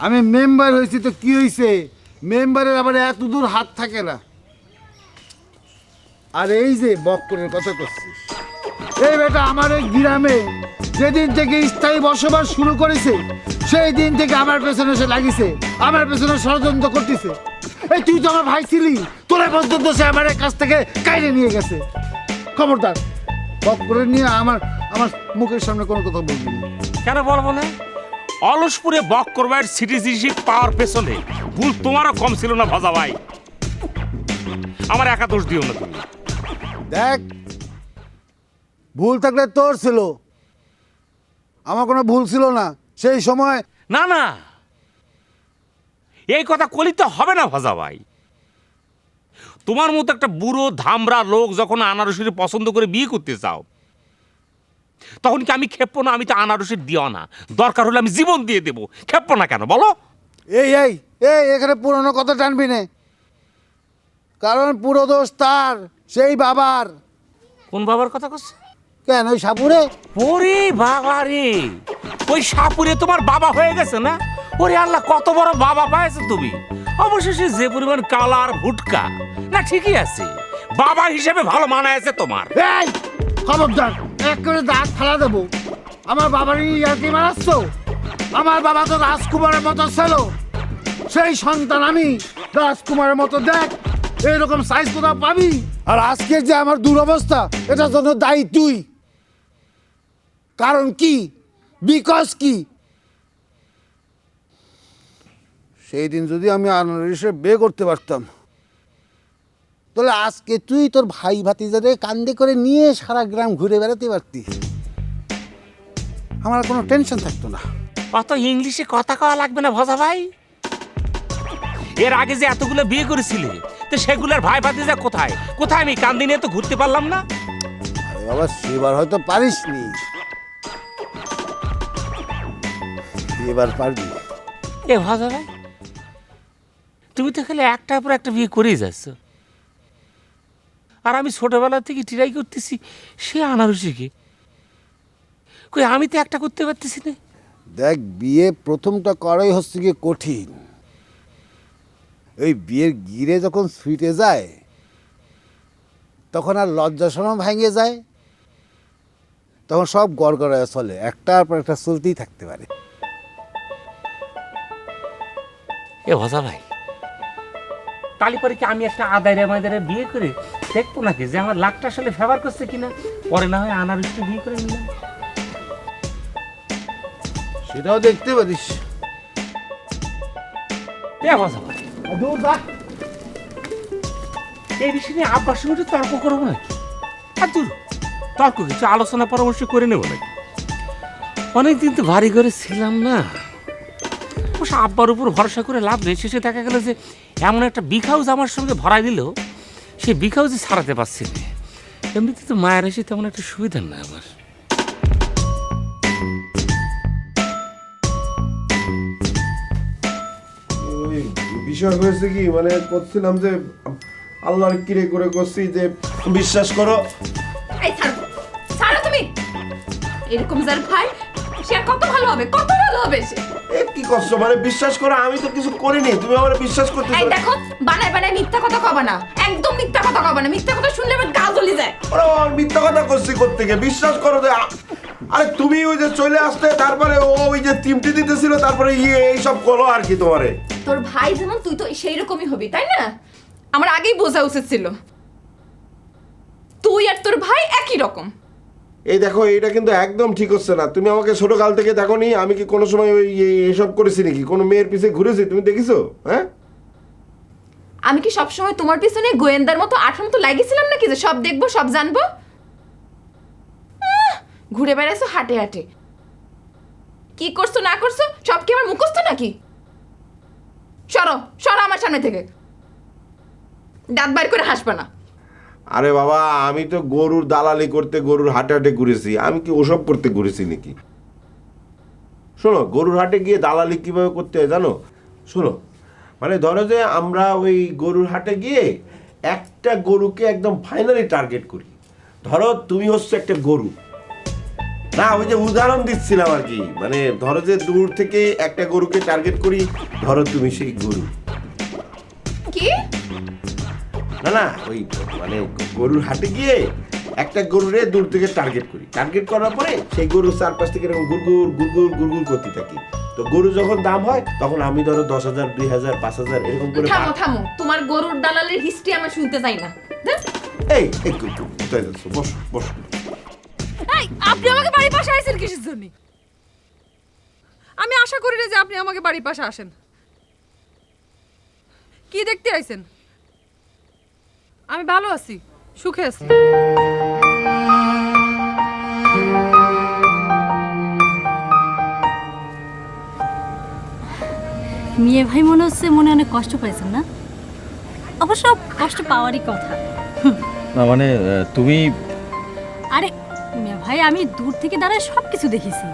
আমি মেম্বার হয়েছি তো কি হয়েছে? মেম্বারের আবার এত দূর হাত থাকে না। আর এই যে বক্করের কথা করছিস, এই বেটা আমার এই গ্রামে যেদিন থেকে স্থায়ী বসবাস শুরু করেছে সেই দিন থেকে আমার পেছনে সে লাগিছে, আমার পেছনে ষড়যন্ত্র করতেছে। এই তুই তো আমার ভাই ছিলি, তোরা পর্যন্ত সে আমার কাছ থেকে কাইরে নিয়ে গেছে। খবরদার বক্করের নিয়ে আমার মুখের সামনে কোনো কথা বলবি না। কেন বলবো না? অলসপুরে বক্কর ভাইয়ের সিটিজেনশিপ পাওয়ার পেছনে ভুল তোমারও কম ছিল না ভজা ভাই। আমার একা দোষ দিও না তুমি। দেখ, ভুল থাকলে তোর ছিল, আমার কোনো ভুল ছিল না সেই সময়। না না, এই কথা কলি তো হবে না ভজা ভাই। তোমার মতো একটা বুড়ো ধামরা লোক যখন আনারসির পছন্দ করে বিয়ে করতে চাও, তখন কি আমি খেপবো না? আমি তো আনারসির দিও না, দরকার হলে আমি জীবন দিয়ে দেবো। খেপবো না কেন বলো? এই এই এই এখানে পুরনো কথা টানবি না, কারণ পুরো দোষ তার, সেই বাবার। কোন বাবার কথা করছে? কেন ওই সাপুরে? ওরে বাবা রে, ওই সাপুরে তোমার বাবা হয়ে গেছে না? ওরে আল্লাহ, কত বড় বাবা পাইছো তুমি। অবশেষে যে পরিমাণ কালার ভুটকা না, ঠিকই আছে, বাবা হিসেবে ভালো মানায় আছে তোমার। এই খবরদার, এক করে দাঁত ফালা দেবো। আমার বাবার ইয়ার্কি মারাচ্ছ? আমার বাবা তো রাজকুমারের মতো ছিল, সেই সন্তান আমি রাজকুমারের মতো। দেখ এইরকম সাইজ কোথাও পাবি? আর আজকে যে আমার দুরবস্থা, এটার জন্য দায়ী তুই। কারণ কি? বিকজ কি? সেই দিন যদি আমি আনারসে বিয়ে করতে পারতাম, তাহলে আজকে তুই তোর ভাই ভাতিজাদের কান্দে করে নিয়ে সারা গ্রাম ঘুরে বেড়াতে পারতি, আমার কোনো টেনশন থাকতো না। অত ইংলিশে কথা কওয়া লাগবে না ভজা ভাই। এর আগে যে এতগুলো বিয়ে করেছিলে, তো সেগুলোর ভাই ভাতিজা কোথায় কোথায়? আমি কান্দি নিয়ে তো ঘুরতে পারলাম না। আরে বাবা, সেবার হয়তো পারিসনি, এবার পারবি। এ ভজা ভাই, তুমি তো খালি একটার পর একটা বিয়ে করেই যাচ্ছ, আর আমি ছোটবেলা থেকে ট্রাই করতেছি সে আনারসিকে। কই, আমি তো একটা করতে পারতেছি না। দেখ, বিয়ে প্রথমটা করাই হচ্ছে গিয়ে কঠিন। ওই বিয়ের গিরে যখন ছুটে যায়, তখন আর লজ্জা শরম ভেঙে যায়, তখন সব গড়গড়ায় চলে, একটার পর একটা চলতেই থাকতে পারে। এ ভজা ভাই, তালি পরে কি আমি একটা আদায় মাদারে বিয়ে করে দেখবো নাকি যে আমার লাখটা আসলে ফেভার করছে কিনা? পরে না হয় আনারসিকে বিয়ে করে নিলাম। সেটাও দেখতে পারিস। এ ভজা ভাই, এই বিষয়ে নিয়ে আব্বার সঙ্গে একটু তর্ক করবো নাকি? আর দূর, তর্ক কিছু আলোচনা পরামর্শ করে নেবো নাকি? অনেকদিন তো বাড়ি ঘরে ছিলাম না, অবশ্য আব্বার উপর ভরসা করে লাভ নেই। শেষে দেখা গেল যে এমন একটা বিগ হাউস আমার সঙ্গে ভরাই দিল, সেই বিগ হাউসে ছাড়াতে পারছি না। এমনিতে তো মায়ের এসে তেমন একটা সুবিধা না আমার। ওই বিষয় হয়েছে কি, মানে করছিলাম যে আল্লাহর কিরে করে করছি যে বিশ্বাস করো। এই ছাড়ো, ছাড়ো তুমি। এরকম যার ভাই, সে আর কত ভালো হবে, কত ভালো হবে সে। এ কি কষ্ট, মানে বিশ্বাস করো, আমি তো কিছু করিনি, তুমি আমার বিশ্বাস করতে। এই দেখো, বানায় বানায় মিথ্যা কথা কবা না, একদম মিথ্যা কথা কবা না। মিথ্যা কথা শুনলে আমার গা জ্বলে যায়। ওরা মিথ্যা কথা করছি কোত্থেকে? বিশ্বাস করো যে আরে তুমি ওই যে চলে আসতে, তারপরে ও ওই যে তিমটি দিতেছিল, তারপরে এইসব করো আর কি। তোমারে তোর ভাই যেমন, তুই তো সেই রকমই হবি, তাই না? আমার আগেই বোঝা উচিত ছিল, তুই আর তোর ভাই একই রকম। এই দেখো, এটা কিন্তু একদম ঠিক হচ্ছে না। তুমি আমাকে ছোট কাল থেকে দেখো নি, আমি কি কোনো সময় ওই এসব করেছি নাকি? কোনো মেয়ের পিছে ঘুরেছি তুমি দেখেছো? হ্যাঁ, আমি কি সবসময় তোমার পিছনে গোয়েন্দার মতো আঠার মতো লাগিয়েছিলাম নাকি যে সব দেখবো সব জানবো? ঘুরে বেড়াইছো হাটে হাটে, কি করছো না করছো সব কি আমার মুখস্থ নাকি? সরো সরো আমার সামনে থেকে, দাঁত বাইর করে হাসবে না। আরে বাবা, আমি তো গরুর দালালি করতে গরুর হাটে হাটে ঘুরেছি, আমি কি ওসব করতে ঘুরেছি নাকি? শোনো, গরুর হাটে গিয়ে দালালি কিভাবে করতে হয় জানো? শোনো, মানে ধরো যে আমরা ওই গরুর হাটে গিয়ে একটা গরুকে একদম ফাইনালি টার্গেট করি। ধরো তুমি হচ্ছে একটা গরু, না ওই যে উদাহরণ দিচ্ছিলাম আর কি, মানে ধরো যে দূর থেকে একটা গরুকে টার্গেট করি, ধরো তুমি সেই গরু। কি? না না, ওই মানে গরুর হাটে গিয়ে একটা গরুরে দূর থেকে টার্গেট করি, টার্গেট করার পরে সেই গরুর চারপাশ থেকে এরকম গুড়গুড় গুড়গুড় গুড়গুড় করতে থাকি। তো গরু যখন দাম হয় তখন আমি ধরো 10,000, 2,000, 5,000 এরকম করে। থামো থামো, তোমার গরুর দালালের হিস্ট্রি আমি শুনতে চাই না। এই কোথায় যাচ্ছ? বসো বসো। এই, আপনি আমাকে বাড়ির পাশে আইছেন কিসের জন্য? আমি আশা করি না যে আপনি আমাকে বাড়ির পাশে আসেন। কি দেখতে আইছেন? আমি ভালো আছি, সুখে আছি। মিয়া ভাই মনে হচ্ছে মনে অনেক কষ্ট পাইছেন না? অবশ্য কষ্ট পাওয়ারই কথা। না মানে তুমি আরে মিয়া ভাই, আমি দূর থেকে দাঁড়ায় সব কিছু দেখেছি।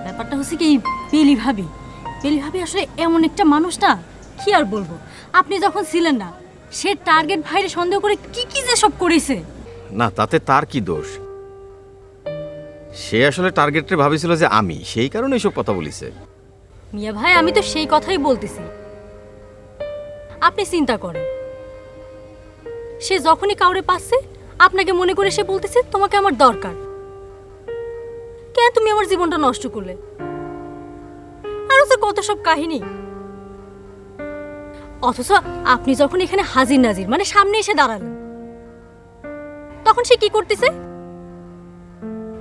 ব্যাপারটা হচ্ছে কি, পেলি ভাবি আসলে এমন একটা মানুষ না, কি আর বলবো। আপনি যখন ছিলেন না, সে টার্গেট ভাইরে সন্দেহ করে কি কি যে সব করেছে। না তাতে তার কি দোষ? সে আসলে টার্গেটে ভাবেছিল যে আমি, সেই কারণে এসব কথা বলিছে। মিয়া ভাই, আমি তো সেই কথাই বলতেছি। আপনি চিন্তা করেন, সে যখনই কাউরে পাচ্ছে আপনাকে মনে করে সে বলতেছে তোমাকে আমার দরকার, কেন তুমি আমার জীবনটা নষ্ট করলে। আরো তো কত সব কাহিনী। অথচ আপনি যখন এখানে হাজির নাজির মানে সামনে এসে দাঁড়ালেন, তখন সে কি করতেছে?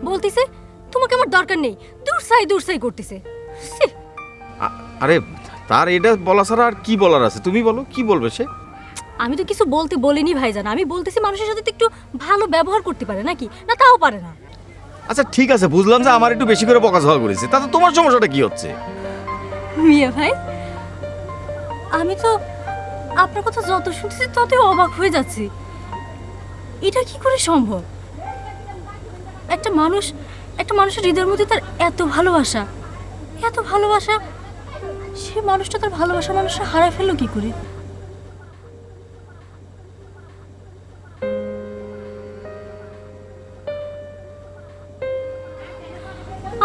বলতেছে তোমাকে আমার দরকার নেই, দূর সাই করতেছে। আরে তার এটা বলা ছাড়া আর কি বলার আছে? তুমি বলো, কি বলবে সে? আমি তো কিছু বলতে বলিনি ভাইজান, আমি বলতেছি মানুষের সাথে তো একটু ভালো ব্যবহার করতে পারে নাকি, না তাও পারে না। আচ্ছা ঠিক আছে, বুঝলাম যে আমার একটু বেশি করে বকাঝকা করেছে, তাতে তোমার সমস্যাটা কি হচ্ছে? মিয়া ভাই, আমি তো আপনার কথা যত শুনছি ততই অবাক হয়ে যাচ্ছি। এটা কি করে সম্ভব? একটা মানুষের হৃদয়ের মধ্যে তার এত ভালোবাসা, সে মানুষটা তার ভালোবাসা মানুষটা হারায় ফেললো কি করে?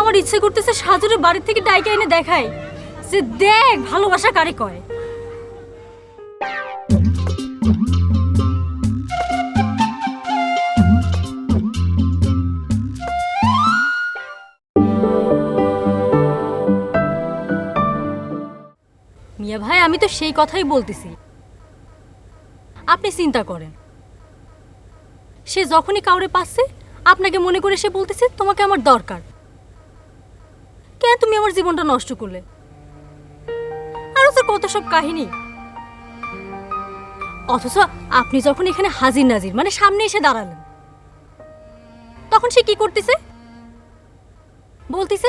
আমার ইচ্ছে করতেছে সাজুরের বাড়ি থেকে ডাইকে এনে দেখাই যে দেখ ভালোবাসা কারে কয়। মিয়া ভাই, আমি তো সেই কথাই বলতেছি। আপনি চিন্তা করেন, সে যখনই কাউরে পাচ্ছে আপনাকে মনে করে সে বলতেছে তোমাকে আমার দরকার, কেন তুমি আমার জীবনটা নষ্ট করলে। আরো তো কত সব কাহিনী। অথচ আপনি যখন এখানে হাজির নাজির মানে সামনে এসে দাঁড়ালেন, তখন সে কি করতেছে? বলতেছে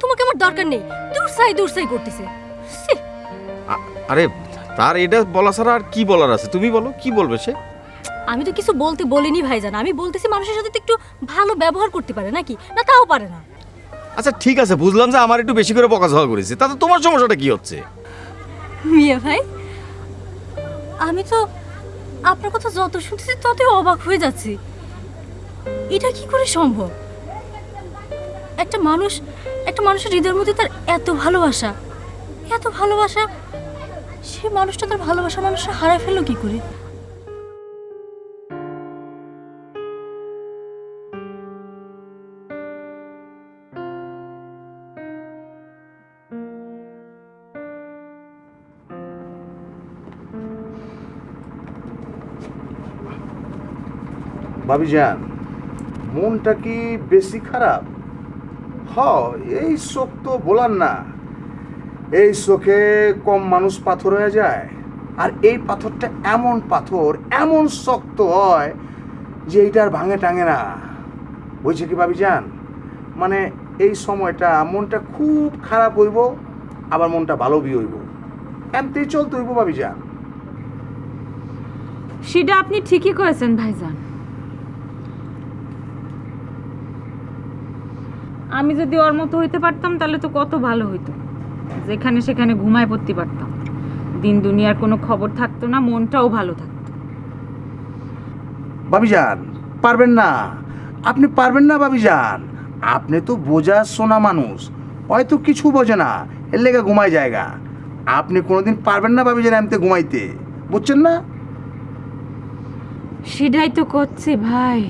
তোমাকে আমার দরকার নেই, দূর সাই করতেছে। আরে তার এটা বলা ছাড়া আর কি বলার আছে? তুমি বলো, কি বলবে সে? আমি তো কিছু বলতে বলিনি ভাইজান, আমি বলতেছি মানুষের সাথে তো একটু ভালো ব্যবহার করতে পারে নাকি, না তাও পারে না। আচ্ছা ঠিক আছে, বুঝলাম যে আমার একটু বেশি করে বকাঝকা করেছে, তাতে তোমার সমস্যাটা কি হচ্ছে? মিয়া ভাই, আমি তো আপনার কথা যত শুনতেছি ততই অবাক হয়ে যাচ্ছি। এটা কি করে সম্ভব? একটা মানুষের হৃদয়ের মধ্যে তার এত ভালোবাসা, সে মানুষটা তার ভালোবাসা মানুষটা হারায় ফেললো কি করে? ভাবিজান, মনটা কি বেশি খারাপ? এই চোখ তো বলার না, এই চোখে কম মানুষ পাথর হয়ে যায়। আর এই পাথরটা এমন পাথর, এমন শক্ত হয় যে এইটার ভাঙে টাঙে না। বুঝছে কি ভাবিজান? মানে এই সময়টা মনটা খুব খারাপ হইব, আবার মনটা ভালো বি হইব, এমতেই চলতে হইব ভাবিজান। সেটা আপনি ঠিকই করেছেন ভাইজান। আমি যদি ওর মতো হইতে পারতাম তাহলে তো কত ভালো হইতো, যেখানে সেখানে ঘুমায় পড়তে পারতাম, দিন দুনিয়ার কোনো খবর থাকতো না, মনটাও ভালো থাকতো। ভাবিজান পারবেন না, আপনি পারবেন না ভাবিজান। আপনি তো বোঝা শোনা মানুষ, হয়তো কিছু বোঝে না, এর লেগে ঘুমায় জায়গা। আপনি কোনোদিন পারবেন না ভাবিজান এমতে ঘুমাইতে, বুঝছেন না? সেটাই তো করছে ভাই,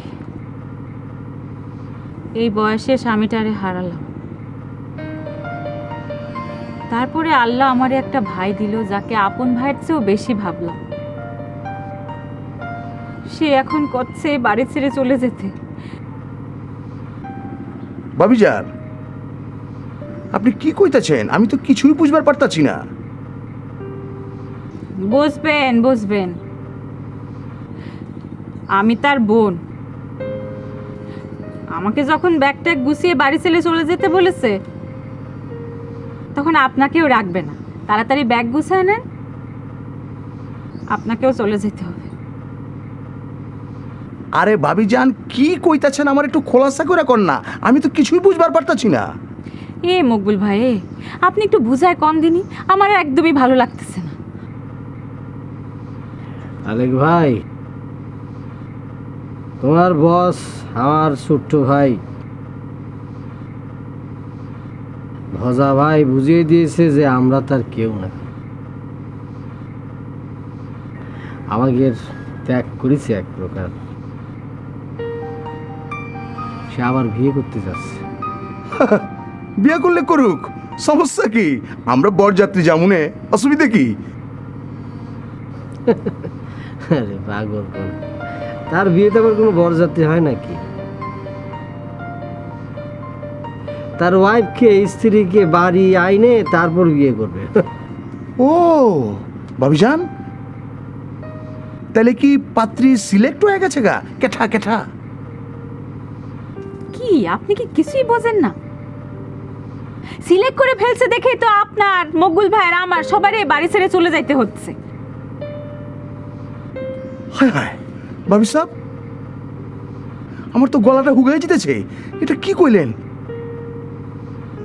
এই বয়সে স্বামীটারে হারালাম, তারপরে আল্লাহ আমারে একটা ভাই দিল যাকে আপন ভাইয়ের চেয়েও বেশি ভাবলাম। সে এখন করছে বাড়ি ছেড়ে চলে যেতে। ভাবিজান আপনি কি কইতাছেন? আমি তো কিছুই বুঝবার পারতাছি না। বুঝবেন বুঝবেন, আমি তার বোন। আমাকে যখন ব্যাগ ট্যাগ গুছিয়ে বাড়ি ছেড়ে চলে যেতে বলেছে, তখন আপনাকেও রাখবে না। তাড়াতাড়ি ব্যাগ গুছায় নেন, আপনাকেও চলে যেতে হবে। আরে ভাবিজান, কি কইতাছেন আমার একটু খোলাসা করে কর না, আমি তো কিছুই বুঝবার পারতাছি না। এ মকবুল ভাই, আপনি একটু বুঝায় কন দিনই, আমার একদমই ভালো লাগতেছে না। আলেক ভাই, তোমার বস আমার ছোট্ট ভাই ভজা ভাই বুঝিয়ে দিয়েছে যে আমরা তার কেউ না। আমাকে ত্যাগ করেছে এক প্রকার। সে আবার বিয়ে করতে যাচ্ছে। বিয়ে করলে করুক, সমস্যা কি? আমরা বরযাত্রী যামুনে, অসুবিধা কি? আরে পাগল কোন, তার বিয়েতে আবার কোনো বরযাত্রী হয় নাকি? তার ওয়াইফকে, স্ত্রীকে বাড়ি আইনে তারপর বিয়ে করবে। ও ভাবিজান, তাহলে কি পাত্রী সিলেক্ট হয়ে গেছে গা? কেঠা কেঠা কি আপনি কি কিছুই বোঝেন না? সিলেক্ট করে ফেলছে দেখেই তো আপনার, মকবুল ভাইয়ের, আমার সবারই বাড়ি ছেড়ে চলে যাইতে হচ্ছে। হায় হায় ভাবি সাহেব, আমার তো গলাটা হুগাই যেতেছে। এটা কি কইলেন?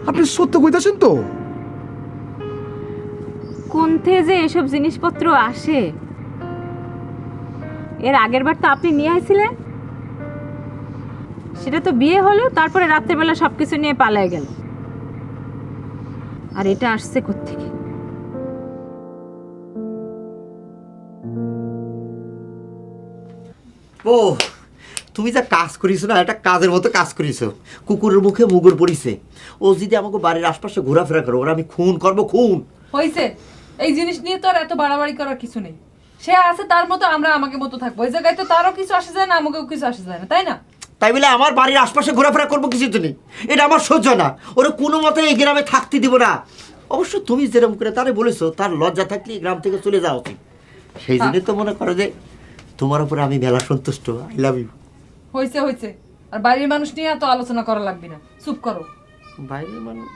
আপনি সত্য কইতাছেন তো? কোনথে যে এসব জিনিসপত্র আসে, এর আগের বার তো আপনি নিয়ে আসছিলেন, সেটা তো বিয়ে হলো, তারপরে রাত্রেবেলা সবকিছু নিয়ে পালায় গেল। আর এটা আসছে কোত্থেকে? ও, তুমি যা কাজ করিস না, এটা কাজের মতো কাজ করিস। কুকুরের মুখে মুগুর পড়িছে। ও যদি আমাকে বাড়ির আশপাশে ঘোরাফেরা করে, ওরা আমি খুন করবো, খুন। হয়েছে, এই জিনিস নিয়ে তো আর এত বাড়াবাড়ি করার কিছু নেই। সে আছে তার মতো, আমরা আমাকে মতো থাকবো। এই জায়গায় তো তারও কিছু আসে যায় না, আমাকেও কিছু আসে যায় না, তাই না? তাই বলে আমার বাড়ির আশপাশে ঘোরাফেরা করবো কিছু তো নেই, এটা আমার সহ্য না। ওরা কোনো মতে এই গ্রামে থাকতে দিব না। অবশ্য তুমি যেরকম করে তারে বলেছো, তার লজ্জা থাকলে এই গ্রাম থেকে চলে যাওয়া উচিত। সেই জন্যই তো মনে করো যে তোমার উপরে আমি মেলা সন্তুষ্ট। I love you. হয়েছে হয়েছে, আর বাড়ির মানুষ নিয়ে এত আলোচনা করা লাগবে না, চুপ করো। বাইরের মানুষ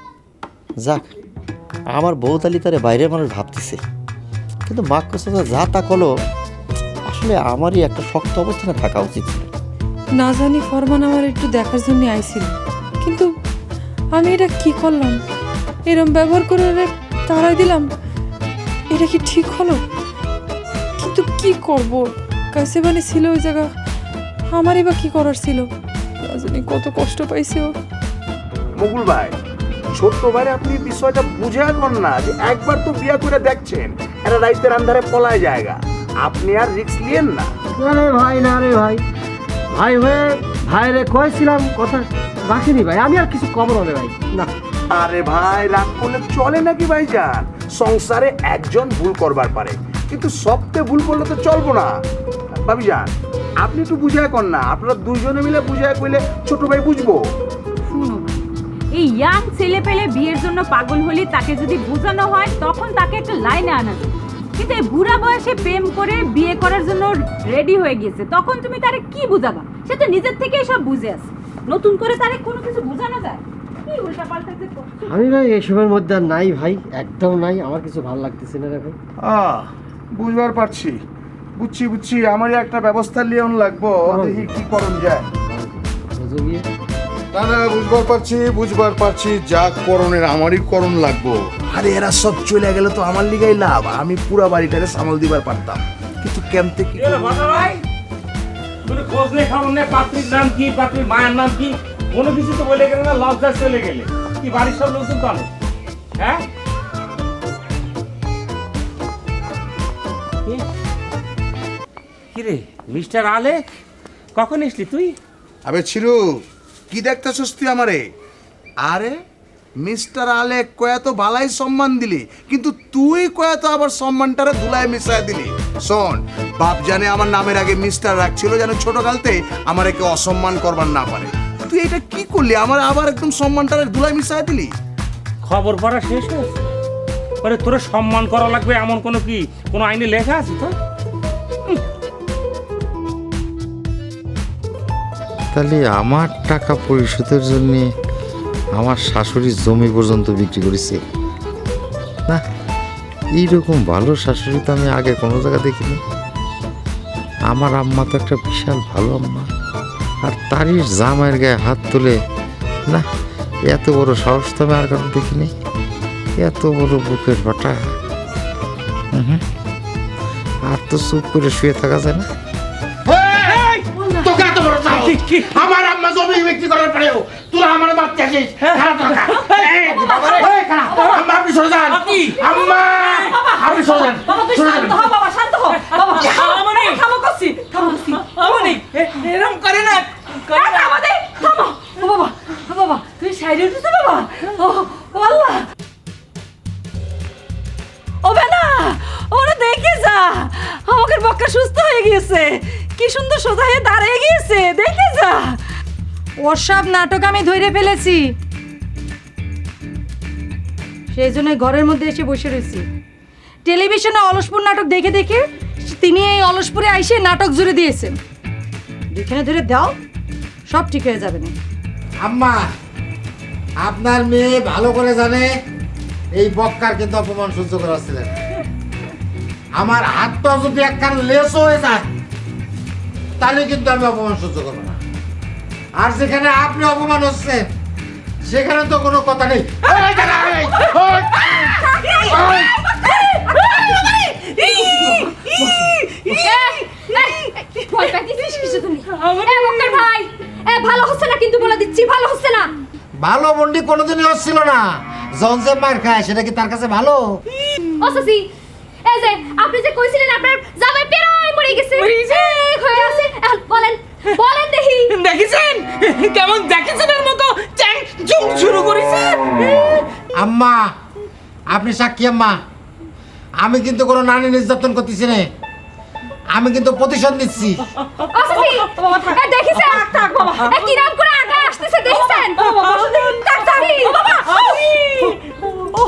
যাক, আমার বউতালি তারে বাইরের মানুষ ভাবতেছে, কিন্তু মাক কথা যা তা কলো, আসলে আমারই একটা শক্ত অবস্থানে থাকা উচিত ছিল। না জানি ফরমান আমার একটু দেখার জন্য আইছিল, কিন্তু আমি এটা কি করলাম? এরম ব্যবহার করে তাড়াই দিলাম, এটা কি ঠিক হলো? কিন্তু কি করব, কাছে মানে ছিল ওই জায়গা, আমারই বা কি করার ছিল? না জানি কত কষ্ট পাইছি ও। মুকুল ভাই, ছোট্ট ভাই, আপনি বিষয়টা বুঝে আনবেন না যে একবার তো বিয়ে করে দেখছেন, এটা রাইতের আন্ধারে পলায় জায়গা, আপনি আর রিস্ক নিয়েন না। না রে ভাই, না রে ভাই, ভাই হয়ে ভাইরে কয়েছিলাম, কথা রাখিনি ভাই। আমি আর কিছু কম হবে ভাই, না। আরে ভাই, রাগ করলে চলে নাকি ভাইজান? সংসারে একজন ভুল করবার পারে, কিন্তু সবতে ভুল করলে তো চলবো না। ভাবিজান, আপনি একটু বুঝায় কর না, আপনারা দুইজনে মিলে বুঝায় কইলে ছোট ভাই বুঝবো। শুনো, এই ইয়াং ছেলে পেলে বিয়ের জন্য পাগল হলে তাকে যদি বোঝানো হয়, তখন তাকে একটা লাইনে আনা যায়। কিন্তু এই বুড়া বয়সে প্রেম করে বিয়ে করার জন্য রেডি হয়ে গেছে, তখন তুমি তারে কি বুঝাবা? সে তো নিজের থেকেই সব বুঝে আছে, নতুন করে তারে কোনো কিছু বোঝানো যায়? কি উল্টাপাল্টা যে করছো। আমি ভাই এসবের মধ্যে আর নাই ভাই, একদম নাই। আমার কিছু ভালো লাগতেছে না রে ভাই। বুঝবার পারছি, বুঝছি, আমারই একটা ব্যবস্থা লিয়ন লাগবো, দেখি কি করণ যায়। না না, বুঝবার পারছি, যা করণের আমারই করণ লাগবো। আরে এরা সব চলে গেলে তো আমার লিগাই লাভ, আমি পুরা বাড়িটারে সামাল দিবার পারতাম, কিন্তু কেমতে কি ভাই, তুমি খোঁজ নে খবর নে, পাত্রীর নাম কি, পাত্রীর মায়ের নাম কি, কোনো কিছু তো বলে গেলে না, লজ্জা চলে গেলে কি বাড়ির সব লোকজন জানো? হ্যাঁ, কিরে মিস্টার আলেক, কখন এসলি তুই? আবে ছিরু, কি দেখতেছস তুই আমারে? আরে মিস্টার আলেক কয়া তো ভালাই সম্মান দিলি, কিন্তু তুই কয়া তো আবার সম্মানটারে ধুলায় মিশায় দিলি। শোন, বাপ জানে আমার নামের আগে মিস্টার রাখছিল, যেন ছোট কালতে আমার একে অসম্মান করবার না পারে। তুই এটা কি করলি? আমার আবার একদম সম্মানটারে ধুলায় মিশায় দিলি। খবর পড়া শেষ হয়েছে? পরে তোরা সম্মান করা লাগবে এমন কোনো আইনে লেখা আছে তো? তাহলে আমার টাকা পরিশোধের জন্য আমার শাশুড়ির জমি পর্যন্ত বিক্রি করেছে না? এইরকম ভালো শাশুড়ি তো আমি আগে কোনো জায়গা দেখিনি। আমার আম্মা তো একটা বিশাল ভালো আম্মা, আর তারই জামাইয়ের গায়ে হাত তুলে না, এত বড় সাহস তো আমি আর কারণ দেখিনি। এত বড় বুকের ফাটা। আর তো চুপ করে শুয়ে থাকা যায় না। তোকে এত বড় সাহস! আমার আম্মা জমি বিক্রি করার পরেও তোরা আমার বাচ্চা শেষ খারাপ টাকা। আম্মা আপনি সরে যান। আম্মা আপনি সরে যান। বাবা শান্ত হও বাবা আমনি থামো করছি আমনি এরকম করে না আমাদের থামো বাবা বাবা তুই সাইডে উঠেছ বাবা ও আল্লাহ ও বেনা ওরে দেখে যা আমাদের বক্কা সুস্থ হয়ে গিয়েছে কি সুন্দর সোজা হয়ে দাঁড়িয়ে গিয়েছে দেখে যা ওর সব নাটক আমি ধরে ফেলেছি, সেই জন্য ঘরের মধ্যে এসে বসে রয়েছি। টেলিভিশনে অলসপুর নাটক দেখে দেখে তিনি এই অলসপুরে আইসে নাটক জুড়ে দিয়েছেন। যেখানে ধরে দাও সব ঠিক হয়ে যাবে না। আম্মা, আপনার মেয়ে ভালো করে জানে এই বক্কার কিন্তু অপমান সহ্য করা ছিল না। আমার হাতটা যদি একখান লেস হয়ে যায় তাহলে কিন্তু আমি অপমান সহ্য করবো না। আর যেখানে আপনি অপমান হচ্ছেন সেখানে তো কোনো কথা নেই। ভালো হচ্ছে না কিন্তু বলে দিচ্ছি ভালো হচ্ছে না। ভালো বন্ডি কোনোদিনই হচ্ছিল না। জন যে মার খায় সেটা কি তার কাছে ভালো? ও সাসি এই যে আপনি যে কইছিলেন আপনার জামাই পেরাই মরে গেছে ঠিক হয়ে আছে বলেন বলেন দেখি দেখেছেন কেমন দেখেছেনের মতো চ্যাং চুং শুরু করেছে। আম্মা আপনি সাক্ষী আম্মা, আমি কিন্তু কোনো নারী নির্যাতন করতেছি না, আমি কিন্তু প্রতিশোধ নিচ্ছি। ও সাসি দেখেছেন থাক বাবা কি নাম করে আগা আসতেছে দেখেছেন থাক থাকি বাবা ও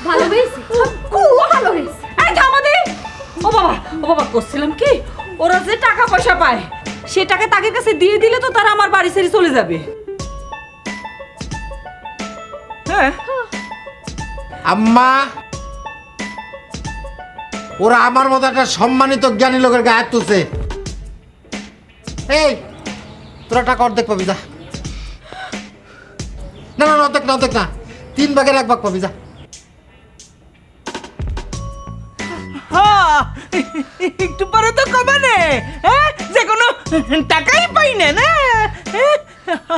ভালো হইছে খুব ভালো হইছে এই থামো দে ও বাবা করছিলাম কি ওরা যে টাকা পয়সা পায় সে টাকা তাকে কাছে দিয়ে দিলে তো তারা আমার বাড়ি ছেড়ে চলে যাবে। হ্যাঁ আম্মা, ওরা আমার মতো একটা সম্মানিত জ্ঞানী লোকের গায়ে হাত তুলছে। এই তোরা টাকা অর্ধেক পাবি যা। না না অর্ধেক না, অর্ধেক না, 3 ভাগের 1 ভাগ পাবি যা। একটু পরে তো কমানে হ্যাঁ যে কোনো টাকাই পাই না না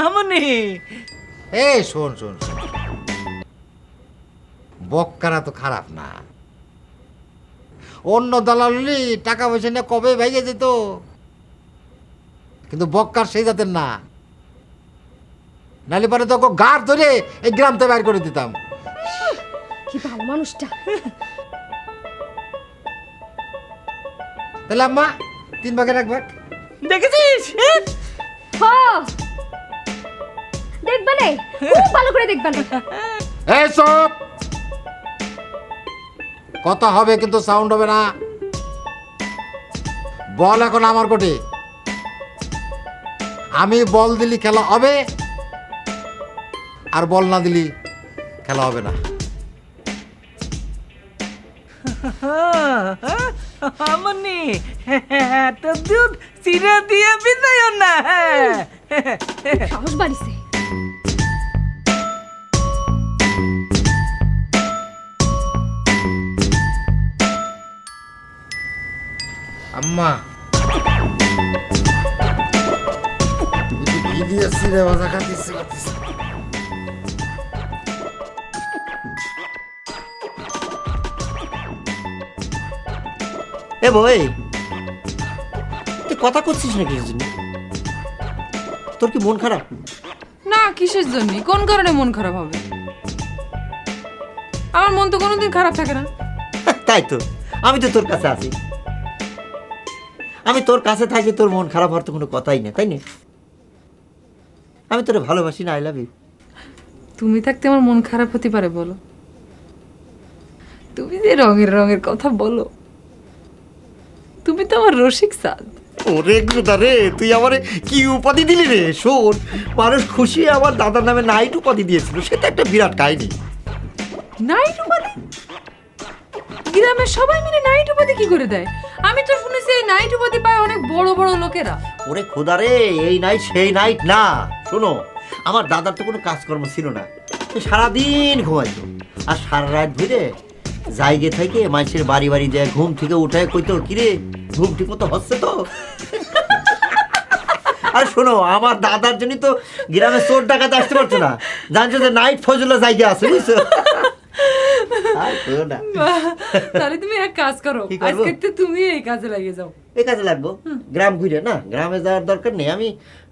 আমনি। এই শোন শোন শোন, বক্কারা তো খারাপ না। অন্য দালালি টাকা পয়সা নিয়ে কবে ভেঙে যেত, কিন্তু বক্কার সেই জাতের না। নালি পরে তো গাড় ধরে এই গ্রাম থেকে বাইর করে দিতাম। কি ভালো মানুষটা। তাহলে আম্মা 3 ভাগের 1 ভাগ দেখেছিস? হ্যাঁ দেখবা নে খুব ভালো করে দেখবা নে। এই সব কথা হবে কিন্তু সাউন্ড হবে না। বল এখন আমার কোটে, আমি বল দিলি খেলা হবে, আর বল না দিলি খেলা হবে না। আমনি তো দুধ চিরা দিয়ে বিদায় না সাহস বাড়িছে। আম্মা ঘি দিয়ে চিড়ে ভাজা খাতে ইচ্ছে করতেছে। এ বই তুই কথা করছিস না কিসের জন্য? তোর কি মন খারাপ? না কিসের জন্য, কোন কারণে মন খারাপ হবে? আমার মন তো কোনোদিন খারাপ থাকে না। তাই তো, আমি তো তোর কাছে আছি, আমি তোর কাছে থাকি, তোর মন খারাপ হওয়ার তো কোনো কথাই না, তাই না? আমি তোরে ভালোবাসি না, আই লাভ ইউ। তুমি থাকতে আমার মন খারাপ হতে পারে বলো? তুমি যে রঙের রঙের কথা বলো, তুমি তো আমার রসিক সাদ। ওরে গুদা রে, তুই আমারে কি উপাধি দিলি রে? শোন, মানুষ খুশি আমার দাদার নামে নাইট উপাধি দিয়েছিল, সেটা একটা বিরাট কাহিনী। নাইট উপাধি? গ্রামের সবাই মিলে নাইট উপাধি কি করে দেয়? আমি তো শুনেছি এই নাইট উপাধি পায় অনেক বড় বড় লোকেরা। ওরে খোদা রে, এই নাইট সেই নাইট না। শোনো, আমার দাদার তো কোনো কাজকর্ম ছিল না, সে সারাদিন ঘুমাইতো আর সারা রাত ধরে জায়গা থেকে মানুষের বাড়ি বাড়ি যায়, ঘুম থেকে উঠে কইতো, কিরে ঘুম ঠিক মতো হচ্ছে তো? আর শোনো, আমার দাদার জন্য তো গ্রামে চোর ডাকাতে আসতে পারছো না, জানছো যে নাইট ফজলের জায়গা আছে, বুঝছো? তাহলে তুমি এক কাজ করো, আজকে তো তুমি এই কাজে লাগিয়ে যাও। এই কাজে লাগবো? গ্রাম ঘুরে না, গ্রামে যাওয়ার দরকার নেই, আমি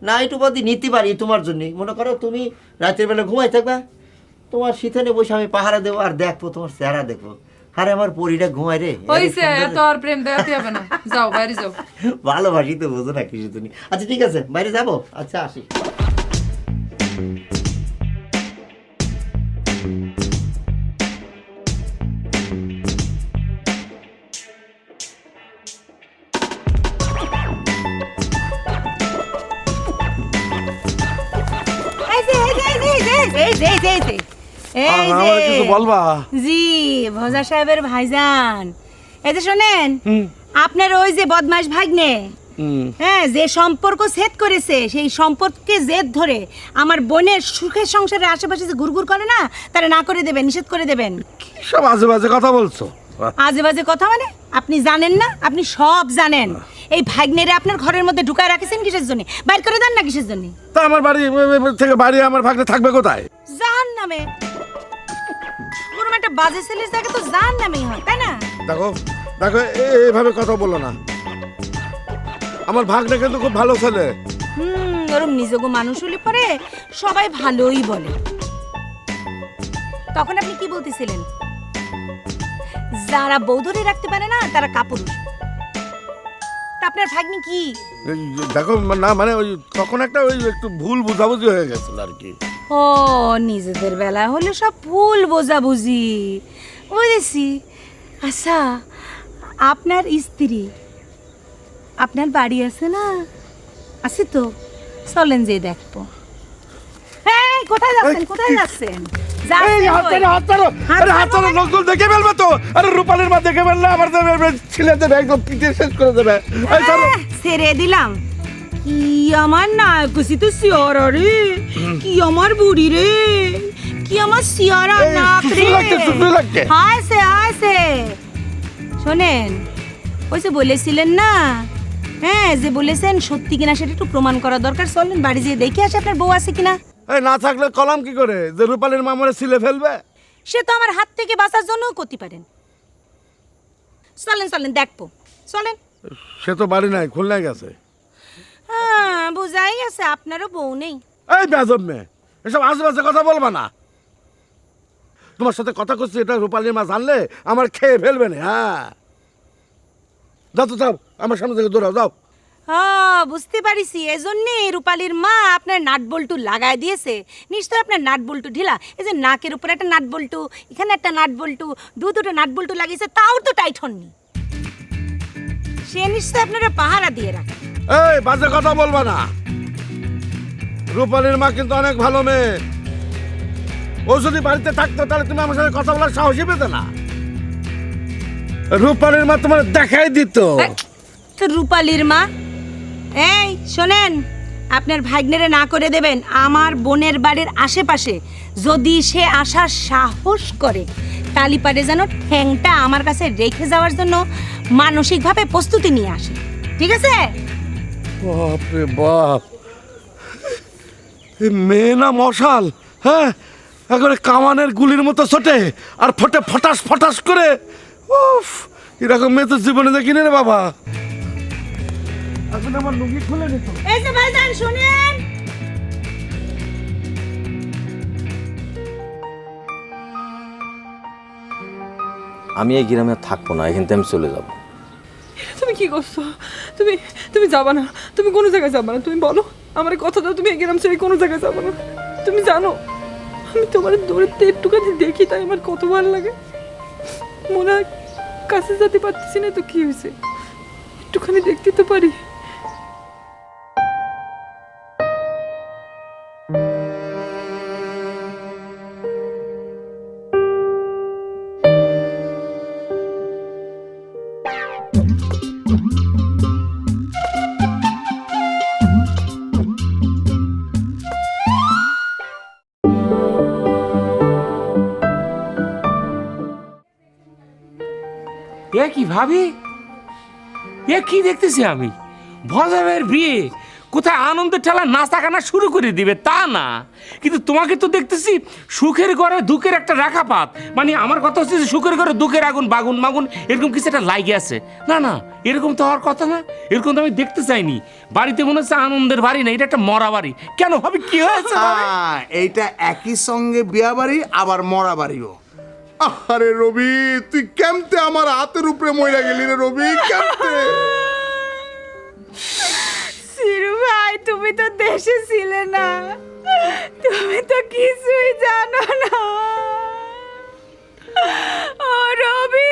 নাইট উপাধি নিতে পারি তোমার জন্য। মনে করো তুমি রাতের বেলা ঘুমাই থাকবা, তোমার শীতনে বসে আমি পাহারা দেবো আর দেখবো তোমার চেহারা দেখবো। আরে আমার পরিটা ঘুমাই রে। হইছে, এত আর প্রেম দেখাতে হবে না, যাও বাইরে যাও। ভালোবাসি তো, বোঝো না কিছু তুমি। আচ্ছা ঠিক আছে, বাইরে যাবো। আচ্ছা আসি। জি ভজা সাহেবের ভাইজান, এই যে শোনেন, আপনার ওই যে বদমাশ ভাগ্নে, হ্যাঁ, যে সম্পর্ক ছেদ করেছে, সেই সম্পর্ককে জেদ ধরে আমার বোনের সুখের সংসারের আশেপাশে যে ঘুরঘুর করে না, তারা না করে দেবেন, নিষেধ করে দেবেন। সব আজে বাজে কথা বলছো। আজে বাজে কথা মানে? আপনি জানেন না? আপনি সব জানেন। এই ভাগ্নেরে আপনার ঘরের মধ্যে ঢুকায় রাখেছেন কিসের জন্য? বাইর করে দেন না কিসের জন্য? তা আমার বাড়ি থেকে বাড়ি আমার ভাগ্নে থাকবে কোথায়? জাহান্নামে। একটা বাজে ছেলের জায়গা তো জাহান্নামেই হয়, তাই না? দেখো দেখো, এইভাবে কথা বলো না। আমার ভাগ্নে কিন্তু খুব ভালো ছেলে। ওরম নিজগো মানুষ হলে পরে সবাই ভালোই বলে। তখন আপনি কি বলতেছিলেন? যারা বউ ধরে রাখতে পারে না তারা কাপুরুষ। তা আপনার ভাগ্নি কি? দেখো না, মানে ওই তখন একটা ওই একটু ভুল বোঝাবুঝি হয়ে গেছিল আর কি। ও, নিজেদের বেলা হলে সব ভুল বোঝাবুঝি, বুঝেছি। আচ্ছা, আপনার স্ত্রী, আপনার বাড়ি আছে না? আছে তো, চলেন যে দেখবো। হ্যাঁ, কোথায় যাচ্ছেন? কোথায় যাচ্ছেন? দেখে ফেলবে তো। আরে রূপালীর মা দেখে ফেললে আমার ছেলে দেবে, একদম পিঠে শেষ করে দেবে। ছেড়ে দিলাম কি আমার নায়কসি তো সিয়ারা রে, কি আমার বুড়ি রে, কি আমার সিয়ারা নাক রে। হাসে হাসে। শোনেন, ওই যে বলেছিলেন না, হ্যাঁ, যে বলেছেন সত্যি কিনা সেটা একটু প্রমাণ করা দরকার। চলেন বাড়ি যেয়ে দেখে আসে আপনার বউ আছে কিনা। না থাকলে কলাম কি করে যে রূপালীর মা মরে ছিলে ফেলবে? সে তো আমার হাত থেকে বাঁচার জন্যও করতে পারেন। চলেন চলেন দেখবো, চলেন। সে তো বাড়ি নাই, খুলনায় গেছে। হ্যাঁ, বুঝাই গেছে আপনারও বউ নেই। এই বেয়াদব মেয়ে, এসব আশেপাশে কথা বলবা না। তোমার সাথে কথা করছি, এটা রূপালীর মা জানলে আমার খেয়ে ফেলবে না। হ্যাঁ, যাও তো, যাও আমার সামনে থেকে দৌড়াও, যাও। হ্যাঁ, বুঝতে পারিছি, এজন্যে রূপালীর মা আপনার নাট বল্টু লাগাই দিয়েছে। নিশ্চয় আপনার নাট বল্টু ঢিলা। এই যে নাকের উপরে একটা নাট বল্টু, এখানে একটা নাট বল্টু, দুটো নাট বল্টু লাগিয়েছে, তাও তো টাইট হননি। সে নিশ্চয় আপনারা পাহারা দিয়ে রাখে। এই বাজে কথা বলবা না। রূপালীর মা কিন্তু অনেক ভালো মেয়ে। ও যদি বাড়িতে থাকতো তাহলে তুমি আমার সাথে কথা বলার সাহসই পেতে না। রূপালীর মা তোমার দেখাই দিত। তো রূপালীর মা, এই শোনেন, আপনার ভাগ্নেরে না করে দেবেন। আমার বোনের বাড়ির আশেপাশে যদি সে আসার সাহস করে, তালিপারে যেন ঠ্যাংটা আমার কাছে রেখে যাওয়ার জন্য মানসিকভাবে প্রস্তুতি নিয়ে আসে, ঠিক আছে? বাপরে বাপ, মেয়ে না মশাল, হ্যাঁ, একবারে কামানের গুলির মতো ছোটে আর ফটে ফটাস ফটাস করে। উফ, এরকম মেয়ে তো জীবনে দেখিনি রে বাবা। এখন আমার লুঙ্গি খুলে নিত। এই যে ভাইজান শুনেন, আমি এই গ্রামে থাকবো না, এখান থেকে আমি চলে যাব। তুমি কি করছো? তুমি তুমি যাবা না, তুমি কোনো জায়গায় যাবা না। তুমি বলো, আমার কথা দাও, তুমি এই গ্রাম ছেড়ে কোনো জায়গায় যাবা না। তুমি জানো আমি তোমার দূরত্বে একটুখানি দেখি, তাই আমার কত ভালো লাগে। মনে হয় কাছে যেতে পারতেছি না, তো কি হয়েছে একটুখানি দেখতে তো পারি। এ কি ভাবি, এ কি দেখতেছি আমি? ভজাবের বিয়ে কোথায় আনন্দের ঠেলা নাচা গানা শুরু করে দিবে তা না, কিন্তু তোমাকে তো দেখতেছি সুখের ঘরে দুঃখের একটা রেখাপাত। মানে আমার কথা হচ্ছে যে সুখের ঘরে দুঃখের আগুন বাগুন মাগুন এরকম কিছু একটা লাগে আছে। না না, এরকম তো হওয়ার কথা না, এরকম তো আমি দেখতে চাইনি। বাড়িতে মনে হচ্ছে আনন্দের বাড়ি না, এটা একটা মরা বাড়ি। কেন হবে, কি হয়েছে? এইটা একই সঙ্গে বিয়া বাড়ি আবার মরা বাড়িও। আরে রবি, তুই কেমতে আমার হাতের উপরে মইরা গেলি রে রবি, কেমতে? সিরু ভাই, তুমি তো দেশে ছিলে না, তুমি তো কিছুই জানো না। ও রবি,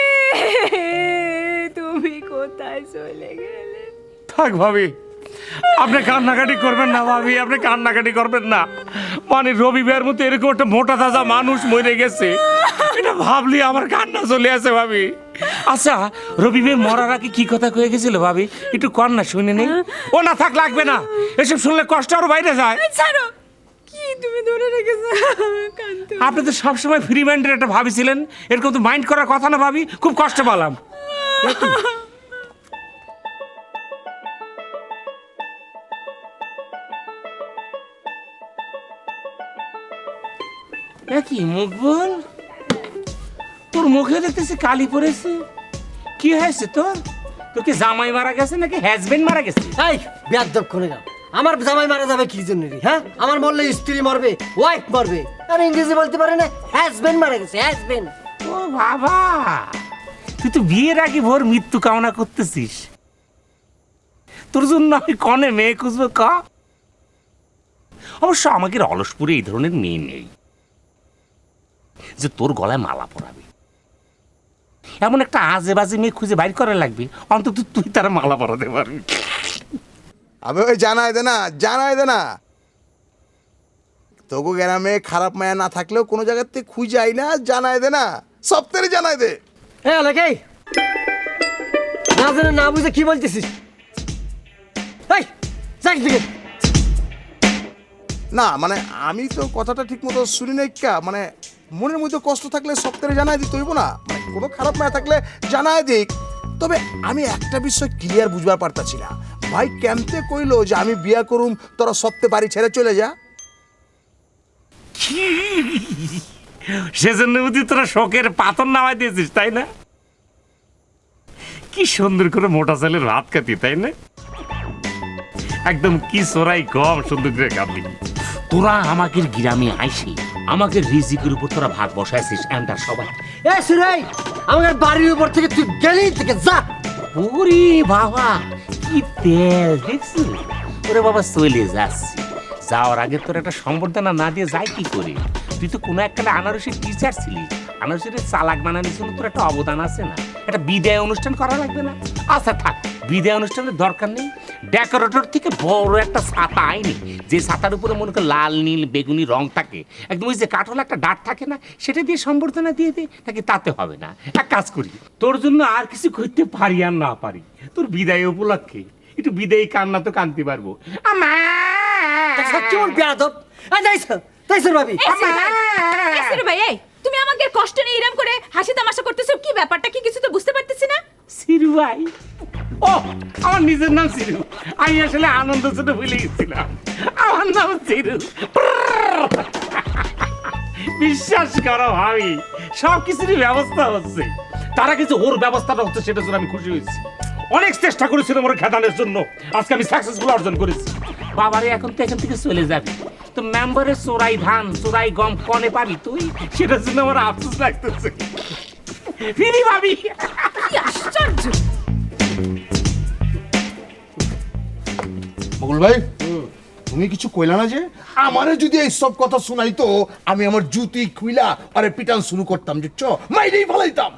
তুমি কোথায় চলে গেলে? থাক ভাবি, আপনি কান্নাকাটি করবেন না ভাবি, আপনি কান্নাকাটি করবেন না। মানে রবি ভাইয়ের মতো এরকম একটা মোটা তাজা মানুষ মরে গেছে, এটা ভাবলি আমার কান্না চলে আসে ভাবি। আচ্ছা, রবি ভাই মরার আগে কি কথা কয়ে গেছিল ভাবি, একটু কান্না শুনে নেই। ও না থাক, লাগবে না, এসব শুনলে কষ্ট আরো বাইরে যায়। ছাড়ো, কি তুমি ধরে রেখেছো? আপনি তো সবসময় ফ্রি মাইন্ডের একটা ভাবি ছিলেন, এরকম তো মাইন্ড করার কথা না ভাবি, খুব কষ্ট পেলাম। কি মুখ বল, তোর মুখে দেখতেছি কালি পড়েছে, কি হয়েছে তোর? তোর কি জামাই মারা গেছে নাকি হাজবেন্ড মারা গেছে? এই বেয়াদব কোনে গা, আমার জামাই মারা যাবে কি জন্য রে? হ্যাঁ, আমার মরলে স্ত্রী মরবে, ওয়াইফ মরবে, আর ইংরেজি বলতে পারে না, হাজবেন্ড মারা গেছে, হাজবেন্ড। ও বাবা, তুই তো বিয়ের আগে ভোর মৃত্যু কামনা করতেছিস। তোর জন্য আমি কনে মেয়ে খুঁজবো ক? অবশ্য আমাকে অলসপুরে এই ধরনের মেয়ে নেই যে তোর গলায় মালা পরাবে। এমন একটা আজে বাজে মেয়ে খুঁজে বাইর করা লাগবে, অন্তত তুই তার মালা পরাতে পারবি। আবে ওই জানাই দে না, জানাই দে না, তোকে গ্রামে খারাপ মায়া না থাকলেও কোনো জায়গার থেকে খুঁজে আই না, জানাই দে না, সপ্তাহে জানাই দে। হ্যাঁ অলেকে, না জানে না বুঝে কি বলতেছিস? এই যাই দিকে। না মানে আমি তো কথাটা ঠিক মতো শুনি নাই, কা মানে মনের মধ্যে কষ্ট থাকলে সপ্তাহে জানাই দিতে হইব না, মানে কোনো খারাপ মায়া থাকলে জানাই দিক। তবে আমি একটা বিষয় ক্লিয়ার বুঝবার পারতাছি না, ভাই কেমতে কইলো যে আমি বিয়া করুম তোরা সপ্তাহে বাড়ি ছেড়ে চলে যা? সেজন্য বুঝি তোরা শোকের পাথর নামাই দিয়েছিস, তাই না? কি সুন্দর করে মোটা চালের ভাত খাতি, তাই না? একদম কি সোরাই কম সুন্দর করে খাবি। তোরা আমাকে গ্রামে আইসি আমাকে রিজিকের উপর তোরা ভাগ বসাইছিস, এমটা সবাই। এ সুরাই, আমাদের বাড়ির উপর থেকে তুই গেলি থেকে যা। ওরে বাবা, কি তেল দেখছিস? ওরে বাবা, চলে যাচ্ছি, যাওয়ার আগে তোর একটা সম্বর্ধনা না দিয়ে যাই কি করে? তুই তো কোনো একটা আনারসের টিচার ছিলি, আনারসের চালাক বানানোর জন্য তোর একটা অবদান আছে না? একটা বিদায় অনুষ্ঠান করা লাগবে না? আচ্ছা থাক, বিদায় অনুষ্ঠানের দরকার নেই, ডেকোরেটর থেকে বড় একটা ছাতা আইনি, যে ছাতার উপরে মনে করে লাল নীল বেগুনি রং থাকে, একদম ওই যে কাঠল একটা ডাট থাকে না, সেটা দিয়ে সম্বর্ধনা দিয়ে দে, নাকি তাতে হবে না? এক কাজ করি, তোর জন্য আর কিছু করতে পারি আর না পারি, তোর বিদায় উপলক্ষে একটু বিদায়ী কান্না তো কানতে পারবো। সত্যি মন বেয়াদব। এই যাইছো তাইছো ভাবি। সিরু ভাই, এই তুমি আমাকে কষ্ট নিয়ে এরকম করে হাসি তামাশা করতেছো, কি ব্যাপারটা কি কিছু তো বুঝতে পারতেছি না। সিরু ভাই, ও আমার নিজের নাম সিরু, আমি আসলে আনন্দ ছোট ভুলে গেছিলাম, আমার নাম সিরু। বিশ্বাস করো ভাবি, সব কিছুরই ব্যবস্থা হচ্ছে, তারা কিছু ওর ব্যবস্থাটা হচ্ছে, সেটার জন্য আমি খুশি হয়েছি। অনেক চেষ্টা করেছিলাম ওর খেদানোর জন্য, আজকে আমি সাকসেসফুল অর্জন করেছি। বাবারে এখন তো এখান থেকে চলে যাবি, তো মেম্বারের চোরাই ধান চোরাই গম কনে পাবি তুই, সেটার জন্য আমার আফসোস লাগতেছে। ফিরি ভাবি, কি আশ্চর্য। বকুল ভাই, তুমি কিছু কইলা না যে আমারে যদি এই সব কথা শুনাইতো, আমি আমার জুতি খুইলা আরে পিটান শুরু করতাম, বুঝছো, মাইরেই ফেলাইতাম।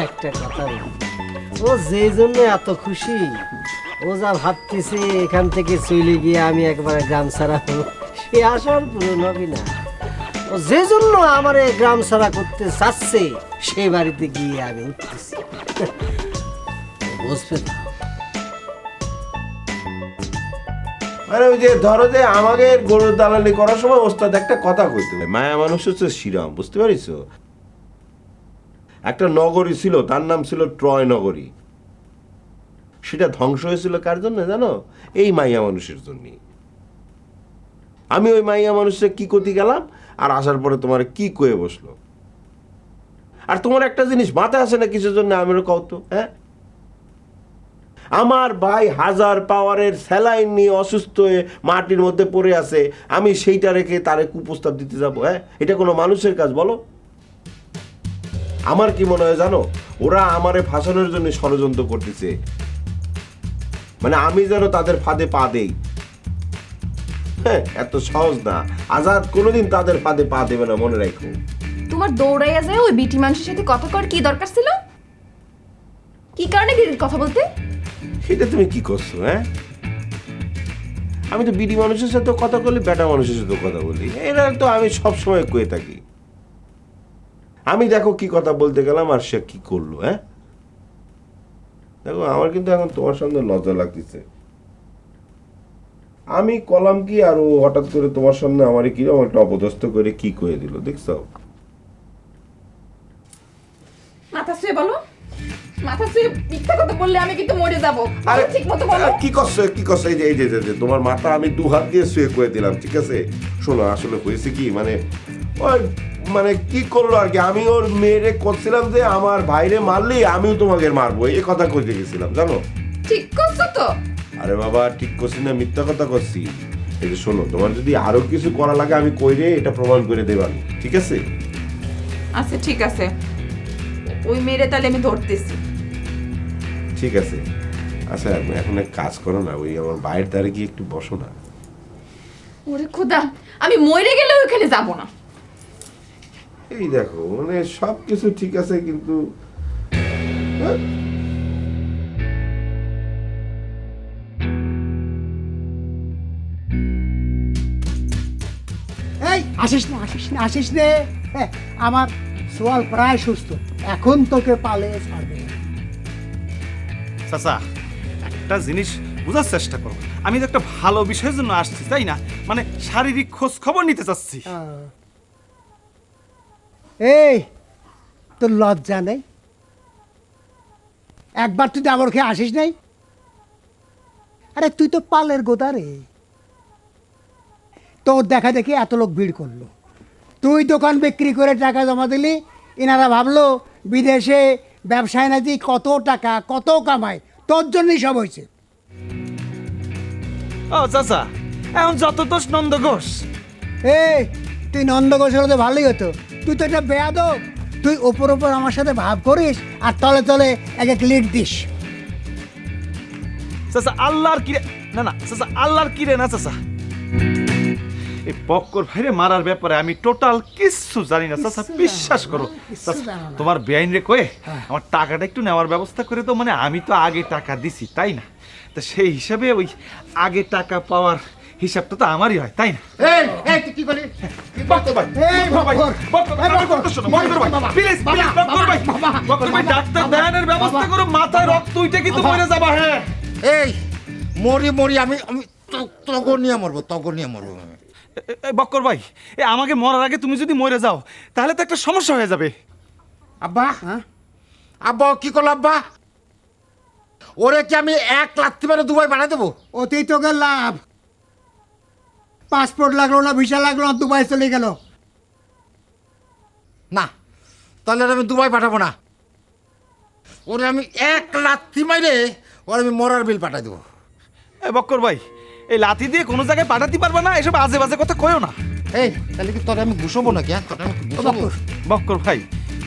একটা কথা বলি, ও যে জন্য এত খুশি, ও যা ভাবতেছে এখান থেকে চলে গিয়ে আমি একবারে গ্রাম ছাড়া হবো, সে আসার পূরণ হবে না। ও যে জন্য আমার এই গ্রাম ছাড়া করতে চাচ্ছে, সে বাড়িতে গিয়ে আমি উঠতেছি। বুঝবে না? মানে ওই যে ধরো যে আমাকে গরুর দালালি করার সময় ওস্তাদ একটা কথা কইতে হয়, মায়া মানুষ হচ্ছে শ্রীরাম, বুঝতে পারিস? একটা নগরী ছিল, তার নাম ছিল ট্রয় নগরী। সেটা ধ্বংস হয়েছিল কার জন্য জানো? এই মাইয়া মানুষের জন্য। আমি ওই মাইয়া মানুষের কি করতে গেলাম, আর আসার পরে তোমার কি কয়ে বসলো। আর তোমার একটা জিনিস মাথায় আসে না কিছুর জন্য, আমিও কত, হ্যাঁ, আমার ভাই 1000 পাওয়ারের স্যালাইন নিয়ে অসুস্থ হয়ে মাটির মধ্যে পড়ে আছে, আমি সেইটা রেখে তারে কুপ্রস্তাব দিতে যাব? হ্যাঁ, এটা কোনো মানুষের কাজ বলো? আমার কি মনে হয় জানো, ওরা আমারে ফাঁসানোর জন্য ষড়যন্ত্র করতেছে, মানে আমি যেন তাদের ফাঁদে পা দেই। হ্যাঁ, এত সহজ না, আজাদ কোনোদিন তাদের ফাঁদে পা দেবে না, মনে রাখো। তোমার দৌড়াইয়া যায় ওই বিটি মানুষের সাথে কথা কর কি দরকার ছিল? কি কারণে কথা বলতে? সেটা তুমি কি করছো? হ্যাঁ, আমি তো বিডি মানুষের সাথে কথা বলি, বেটা মানুষের সাথে কথা বলি, এটা তো আমি সবসময় কয়ে থাকি। আমি দেখো কি কথা বলতে গেলাম আর সে কি করলো। হ্যাঁ, দেখো আমার কিন্তু এখন তোমার সামনে লজ্জা লাগতেছে। আমি কলাম কি আর ও হঠাৎ করে তোমার সামনে আমার কিরকম একটা অপদস্থ করে কি করে দিল, দেখছো? মাথা ছুঁয়ে বলো, মাথা ছুঁয়ে মিথ্যা কথা বললে আমি কিন্তু মরে যাব। আরে ঠিক মতো বলো। কি করছো কি করছো? এই যে এই যে তোমার মাথা আমি 2 হাত দিয়ে শুয়ে করে দিলাম, ঠিক আছে? শোনো, আসলে হয়েছে কি, মানে ওই মানে কি করলো আর কি, আমি ওর মেয়েরে করছিলাম যে আমার ভাইরে মারলি আমিও তোমাকে মারবো, এই কথা কইতে গেছিলাম, জানো? ঠিক করছো তো? আরে বাবা, ঠিক করছি না, মিথ্যা কথা করছি। এই যে শোনো, তোমার যদি আরো কিছু করা লাগে আমি কইরে এটা প্রমাণ করে দেব আমি, ঠিক আছে? আচ্ছা ঠিক আছে, ওই মেয়েরে তাহলে আমি ধরতেছি। ঠিক আছে। আচ্ছা এখন এক কাজ করো না, ওই আমার বাইরের দ্বারে গিয়ে একটু বসো না। ওরে খোদা, আমি মরে গেলে ওখানে যাব না। এই দেখো, মানে সবকিছু ঠিক আছে কিন্তু এই আসিস না আসিস না আসিস রে, হ্যাঁ, আমার সোয়াল প্রায় সুস্থ, এখন তোকে পালে ছাড়বে না। চাচা, একটা জিনিস বোঝার চেষ্টা করো, আমি তো একটা ভালো বিষয়ের জন্য আসছি, তাই না? মানে শারীরিক খোঁজ খবর নিতে চাচ্ছি। এই তোর লজ্জা নেই? একবার তুই ডাবর খেয়ে আসিস নাই? আরে তুই তো পালের গোদা রে, তোর দেখা দেখি এত লোক ভিড় করলো, তুই দোকান বিক্রি করে টাকা জমা দিলি, এনারা ভাবলো বিদেশে ব্যবসায় নাকি কত টাকা কত কামায়, তোর জন্যই সব হয়েছে। ও চাচা, এখন যত দোষ নন্দ ঘোষ। এই তুই নন্দ ঘোষের হতে ভালোই হতো, তুই তো এটা বেয়াদব, তুই ওপর ওপর আমার সাথে ভাব করিস আর তলে তলে এক এক লিড দিস। চাচা আল্লাহর কিরে, না না চাচা আল্লাহর কিরে না চাচা, এই বক্কর ভাইরে মারার ব্যাপারে আমি টোটাল কিচ্ছু জানি না চাচা, বিশ্বাস করো। তোমার বেআইন রে কয়ে আমার টাকাটা একটু নেওয়ার ব্যবস্থা করে তো, মানে আমি তো আগে টাকা দিছি, তাই না? তা সেই হিসাবে ওই আগে টাকা পাওয়ার হিসাবটা তো আমারই হয়, তাই না? এই এই তুই কি বলি? বক্কর ভাই, এই বক্কর, বক্কর ভাই, আমার কথা শোনো, বক্কর ভাই, প্লিজ, প্লিজ, বক্কর ভাই, বক্কর ভাই, ডাক্তার দেয়ানের ব্যবস্থা করো, মাথায় রক্ত উঠে কিন্তু মরে যাবা। হ্যাঁ, এই মরি মরি আমি আমি তগর নিয়ে মরবো, তগর নিয়ে মরবো। বক্কর ভাই, আমাকে মরার আগে তুমি যদি মরে যাও তাহলে তো একটা সমস্যা হয়ে যাবে। আব্বা, আব্বা কি করলো আব্বা? ওরে কি আমি 1 লাখ মেরে দুবাই বানাই দেবো? ওতেই তোকে লাভ, পাসপোর্ট লাগলো না, ভিসা লাগলো না, দুবাই চলে গেল। না, তাহলে আমি দুবাই পাঠাবো না, ওরে আমি 1 লাখ মাইরে ওরে আমি মরার বিল পাঠাই দেবো। বক্কর ভাই, এই লাথি দিয়ে কোনো জায়গায় পাঠাতে পারবে না, এসব আজে বাজে কথা কইও না। এই তাহলে কি তোরে আমি ঘুষবো নাকি? বক্কর ভাই,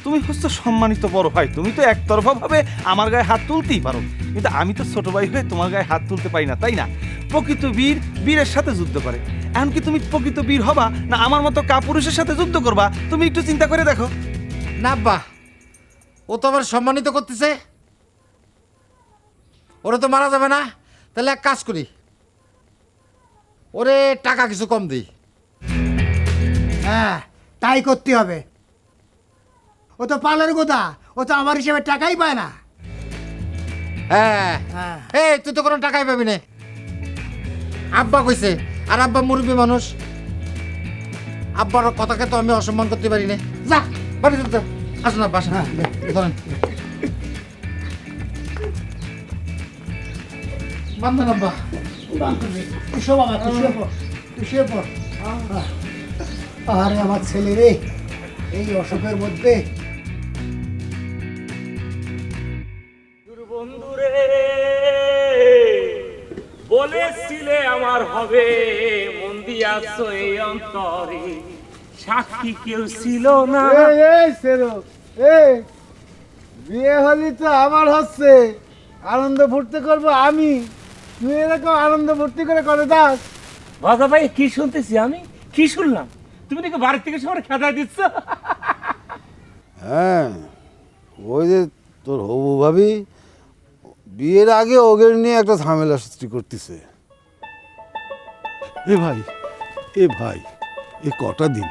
তুমি হচ্ছে সম্মানিত বড় ভাই, তুমি তো একতরফা ভাবে আমার গায়ে হাত তুলতেই পারো, কিন্তু আমি তো ছোট ভাই হয়ে তোমার গায়ে হাত তুলতে পারি না, তাই না? প্রকৃত বীর বীরের সাথে যুদ্ধ করে, এমনকি তুমি প্রকৃত বীর হবা না আমার মতো কাপুরুষের সাথে যুদ্ধ করবা, তুমি একটু চিন্তা করে দেখো। না বা ও তো আবার সম্মানিত করতেছে। ওরা তো মারা যাবে না, তাহলে এক কাজ করি, ওরে টাকা কিছু কম দিই। হ্যাঁ, তাই করতে হবে। ও তো পালের গোদা, ও তো আমার হিসেবে টাকাই পায় না। হ্যাঁ, এই তুই তো কোনো টাকাই পাবি না। আব্বা কইছে, আর আব্বা মুরব্বী মানুষ, আব্বার কথাকে তো আমি অসম্মান করতে পারি না। যা বাড়ি চলতে, আসুন আব্বা, আসুন। ধরেন বান্ধন আব্বা। তুই শো বাবা, তুই শুয়ে পড়, তুই শুয়ে পড়। আরে আমার ছেলে রে, এই অসুখের মধ্যে বন্ধুরে বলেছিলে আমার হবে, মন দিয়াছ এই অন্তরে, সাক্ষী কেউ ছিল না। এই সেরো, এই বিয়ে হলি তো আমার হচ্ছে, আনন্দ ফুর্তি করবো আমি, তুই এরকম আনন্দ ফুর্তি করে দাস। বাবা ভাই কি শুনতেছি আমি, কি শুনলাম? তুমি নাকি বাড়ি থেকে সবার খেদা দিচ্ছ? হ্যাঁ, ওই যে তোর হবু ভাবি বিয়ের আগে ওগের নিয়ে একটা ঝামেলা সৃষ্টি করতেছে। এ ভাই, এ কটা দিন,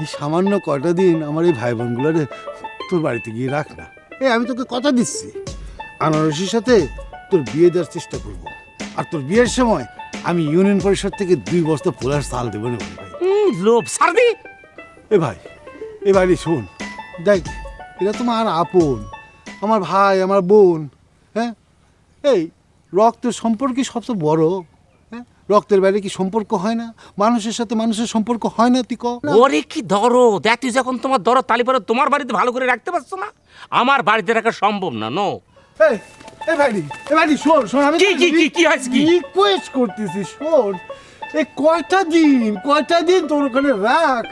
এই সামান্য কটা দিন আমার এই ভাই বোনগুলোরে তোর বাড়িতে গিয়ে রাখ না। আমি তোকে কথা দিচ্ছি, আনারসির সাথে তোর বিয়ে দেওয়ার চেষ্টা করব, আর তোর বিয়ের সময় আমি ইউনিয়ন পরিষদ থেকে 2 বস্তা পোলার চাল দেবো না ভাই। লোভ সারদি। এ ভাই শোন, দেখ এরা তোমার আপন, আমার ভাই, আমার বোন। হ্যাঁ, এই রক্তের সম্পর্ক সবচেয়ে বড়। হ্যাঁ, রক্তের বাইরে কি সম্পর্ক হয় না? মানুষের সাথে মানুষের সম্পর্ক হয় না? তুই কর। ওরে কি ধরো, দেখ তুই যখন তোমার ধরো তালি পরে তোমার বাড়িতে ভালো করে রাখতে পারছো না, আমার বাড়িতে রাখা সম্ভব না। নো এই ভাই শোন, আমি কি হয়েছে, কি রিকোয়েস্ট করতেছি, শোন, এই কয়টা দিন তোর ওখানে রাখ।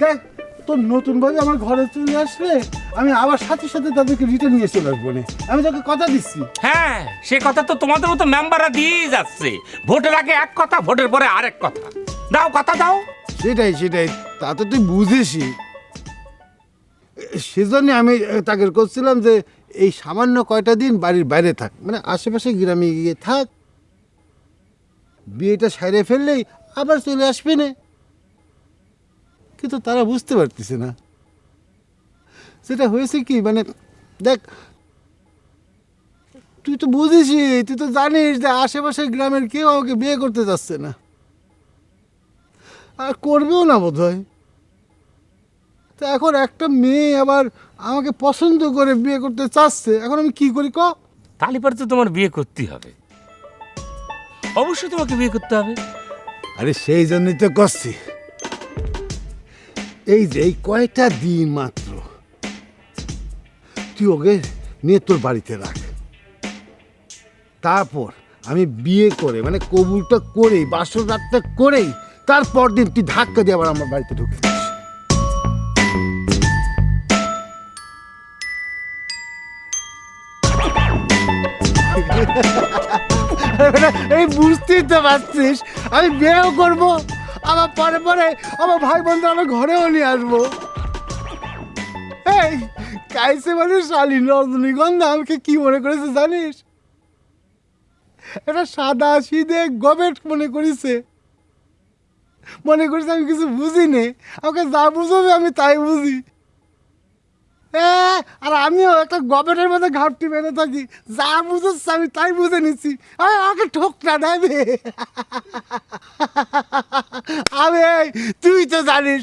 দেখ তোর নতুন ভাবে আমার ঘরে চলে আসলে আমি আবার সাথে সাথে তাদেরকে রিটার্ন নিয়ে চলে আসবো না, আমি তোকে কথা দিচ্ছি। হ্যাঁ, সে কথা তো তোমাদের মতো মেম্বাররা দিয়েই যাচ্ছে, ভোটের আগে এক কথা, ভোটের পরে আরেক কথা। দাও, কথা দাও। সেটাই, তা তো তুই বুঝিসই। সেজন্য আমি তাকে করছিলাম যে এই সামান্য কয়টা দিন বাড়ির বাইরে থাক, মানে আশেপাশে গ্রামে গিয়ে থাক, বিয়েটা সাইরে ফেললেই আবার চলে আসবে না। কিন্তু তারা বুঝতে পারতেছে না। সেটা হয়েছে কি, মানে দেখ তুই তো বুঝিসই, তুই তো জানিস যে আশেপাশে গ্রামের কেউ আমাকে বিয়ে করতে যাচ্ছে না, আর করবেও না বোধ হয়। তো এখন একটা মেয়ে আবার আমাকে পছন্দ করে বিয়ে করতে চাচ্ছে, এখন আমি কি করি ক? তালি পরে তো তোমার বিয়ে করতেই হবে, অবশ্যই তোমাকে বিয়ে করতে হবে। আরে সেই জন্যই তো করছি, এই যে এই কয়টা দিন মাত্র তুই ওকে নিয়ে তোর বাড়িতে রাখ, তারপর আমি বিয়ে করে মানে কবুলটা করেই, বাসর রাতটা করেই, তারপর দিন তুই ধাক্কা দিয়ে আবার আমার বাড়িতে ঢুকে যাস। এই বুঝতেই তো পারছিস, আমি বিয়েও করবো, আবার পরে আমার ভাই বন্ধু আমার ঘরেও নিয়ে আসবো। এই কাইসে মানে শালীন রজনীগন্ধা আমাকে কি মনে করেছে জানিস? এটা সাদা সিধে গবেট মনে করেছে আমি কিছু বুঝি নে, আমাকে যা বুঝবে আমি তাই বুঝি। আর আমিও একটা গবেটের মধ্যে ঘাপটি বেঁধে থাকি, যা বুঝেছি আমি তাই বুঝে নিচ্ছি, আমি আমাকে ঠোকটা দেবে। আমি তুই তো জানিস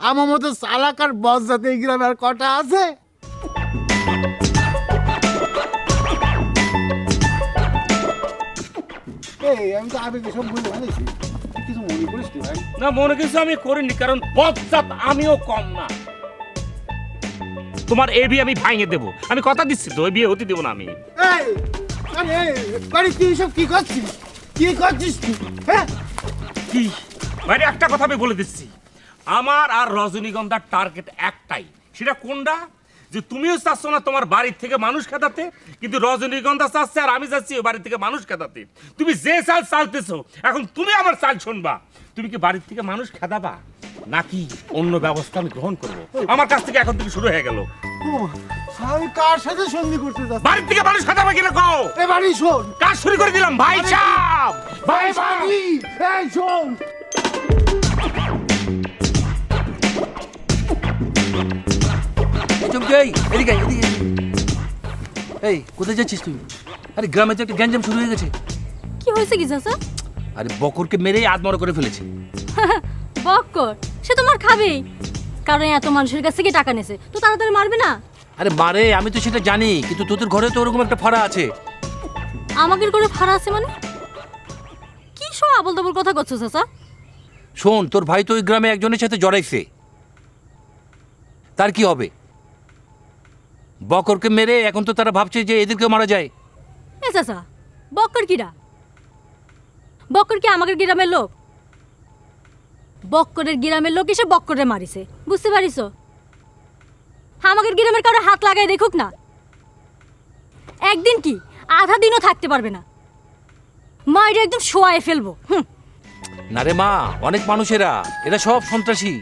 আমার মতো চালাক আর বস যাতে এই গ্রামে আর কটা আছে। আমি তো আবেগে সব বুঝে ভালোছি, কিছু মনে করিস ভাই? না, মনে কিছু আমি করিনি, কারণ বজ্জাত আমিও কম না। তোমার এই বিয়ে আমি ভাঙে দেবো, আমি কথা দিচ্ছি তো, ওই বিয়ে হতে দেবো না আমি। তুই সব কি করছিস তুই? হ্যাঁ, কি ভাই, একটা কথা আমি বলে দিচ্ছি, আমার আর রজনীগন্ধার টার্গেট একটাই, সেটা কোনটা? যে তুমিও চাচ্ছ না তোমার বাড়ির থেকে মানুষ খেদাতে, কিন্তু রজনীগন্ধা চাচ্ছে আর আমি যাচ্ছি ওই বাড়ি থেকে মানুষ খেদাতে। তুমি যে চাল চালতেছো, এখন তুমি আমার চাল শুনবা। তুমি কি বাড়ির থেকে মানুষ খেদাবা নাকি অন্য ব্যবস্থা আমি গ্রহণ করবো? আমার কাছ থেকে এখন থেকে শুরু হয়ে গেল। আমি কার সাথে সন্ধি করতে যাচ্ছি? বাড়ির থেকে মানুষ খেদাবা কিনা কও? এবারই শোন, কাজ শুরু করে দিলাম ভাই সাহেব। ভাই সাহেব, এই শোন, এদিকে এদিকে। এই কোথায় যাচ্ছিস তুই? আরে গ্রামে তো একটা গ্যাঞ্জাম শুরু হয়ে গেছে। কি হয়েছে কি চাচা? আরে বকরকে মেরেই আত্মহত্যা করে ফেলেছে। বক্কর সে তোমার খাবেই, কারণ এত মানুষের কাছে কি টাকা নেছে তো তাড়াতাড়ি মারবে না? আরে মারে, আমি তো সেটা জানি, কিন্তু তোদের ঘরে তো ওরকম একটা ফাড়া আছে। আমাদের করে ফাড়া আছে মানে? কি সব আবল তাবল কথা করছো চাচা? শোন, তোর ভাই তো ওই গ্রামে একজনের সাথে জড়াইছে, তার কি হবে? বকরকে মেরে এখন তো তারা ভাবছে যে এদেরকে মারা যায়। এ চাচা, বক্কর কিরা? বক্কর কি আমাদের গ্রামের লোক? বক্করের গ্রামের লোক এসে বক্করে মারিছে, বুঝতে পারিস? আমাদের গ্রামের কারো হাত লাগাই দেখুক না, একদিন কি আধা দিনও থাকতে পারবে না, মায়ের একদম শোয়ায় ফেলবো। না রে মা, অনেক মানুষেরা, এরা সব সন্ত্রাসী।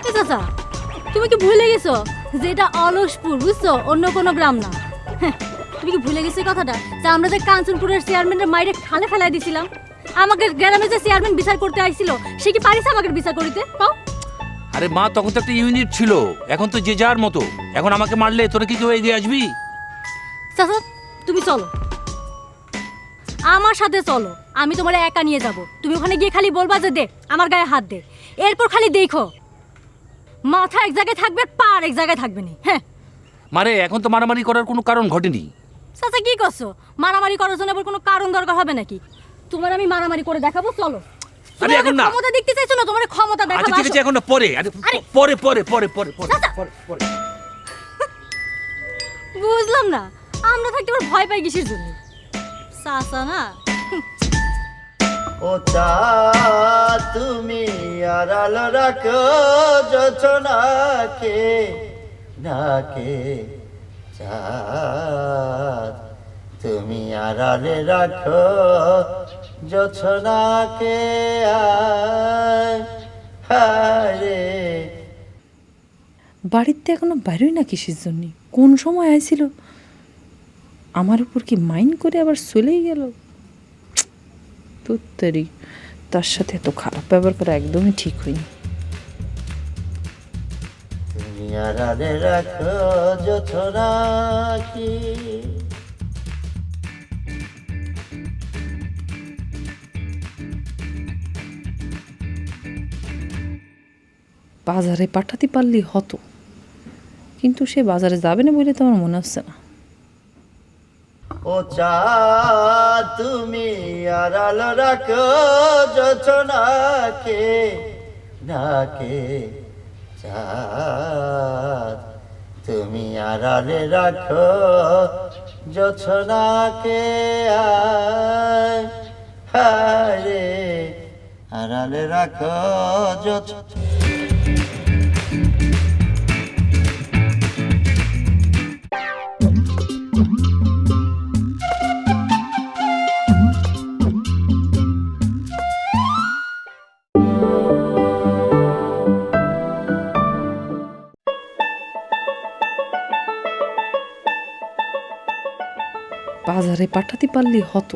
এ চাচা, তুমি কি ভুলে গেছো যে এটা অলসপুর, বুঝছো, অন্য কোনো গ্রাম না? তুমি কি ভুলে গেছো এই কথাটা যে আমরা যে কাঞ্চনপুরের চেয়ারম্যানের মাইরে খালে ফেলাই দিছিলাম? আমাদের গ্রামে যে চেয়ারম্যান বিচার করতে আইছিল সে কি পারিস আমাকে বিচার করিতে? পাও? আরে মা, তখন তো একটা ইউনিট ছিল, এখন তো যে যার মতো। এখন আমাকে মারলে তোরা কি কেউ এগিয়ে আসবি? চাচা, তুমি চলো, আমার সাথে চলো, আমি তোমার একা নিয়ে যাব। তুমি ওখানে গিয়ে খালি বলবা যে দে আমার গায়ে হাত দে, এরপর খালি দেখো মাথা এক জায়গায় থাকবে, পা আর এক জায়গায় থাকবে না। হ্যাঁ মারে, এখন তো মারামারি করার কোনো কারণ ঘটেনি। চাচা কি করছো? মারামারি করার জন্য আবার কোনো কারণ দরকার হবে নাকি? তোমার আমি মারামারি করে দেখাবো, চলো। আরে এখন না, ক্ষমতা দেখতে চাইছো না? তোমার ক্ষমতা দেখাবো। আচ্ছা ঠিক আছে, এখন না, পরে। আরে পরে পরে পরে পরে পরে পরে। বুঝলাম না, আমরা থাকতে আবার ভয় পাই কিসের জন্য? চাচা না, ও চা তুমি আড়াল রাখো যোছনাকে, নাকে চাঁদ তুমি আড়ালে রাখো যোছনাকে, হারে। বাড়িতে এখনো বেরোই না কিসের জন্য? কোন সময় আইছিল? আমার উপর কি মাইন্ড করে আবার চলেই গেল? তুত্তরি, তার সাথে এত খারাপ ব্যবহার করা একদমই ঠিক হয়নি। তুমি আড়ালে রাখো যোছনাকে। বাজারে পাঠাতে পারলেই হতো, কিন্তু সে বাজারে যাবে না বলে তো আমার মনে হচ্ছে না। ও চা তুমি আড়াল রাখো যোছনাকে, নাকে চাঁদ তুমি আড়ালে রাখো যোছনাকে, হারে আড়ালে রাখো যোছনা। বাজারে পাঠাতে পারলেই হতো,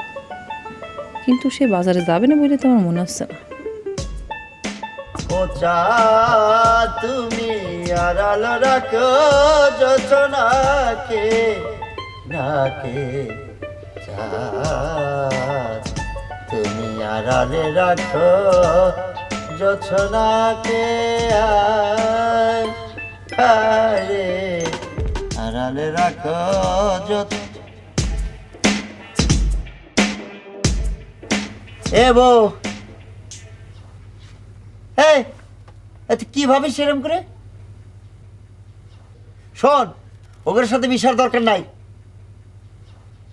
কিন্তু সে বাজারে যাবে না বলে তো আমার মনে হচ্ছে না। ও চা তুমি আড়াল রাখো যোছনাকে, নাকে চাঁদ তুমি আড়ালে রাখো যোছনাকে, হারে আড়ালে রাখো যোছনা। এ বউ, এই কি ভাবিস সেরকম করে? শোন, ওদের সাথে মিশার দরকার নাই,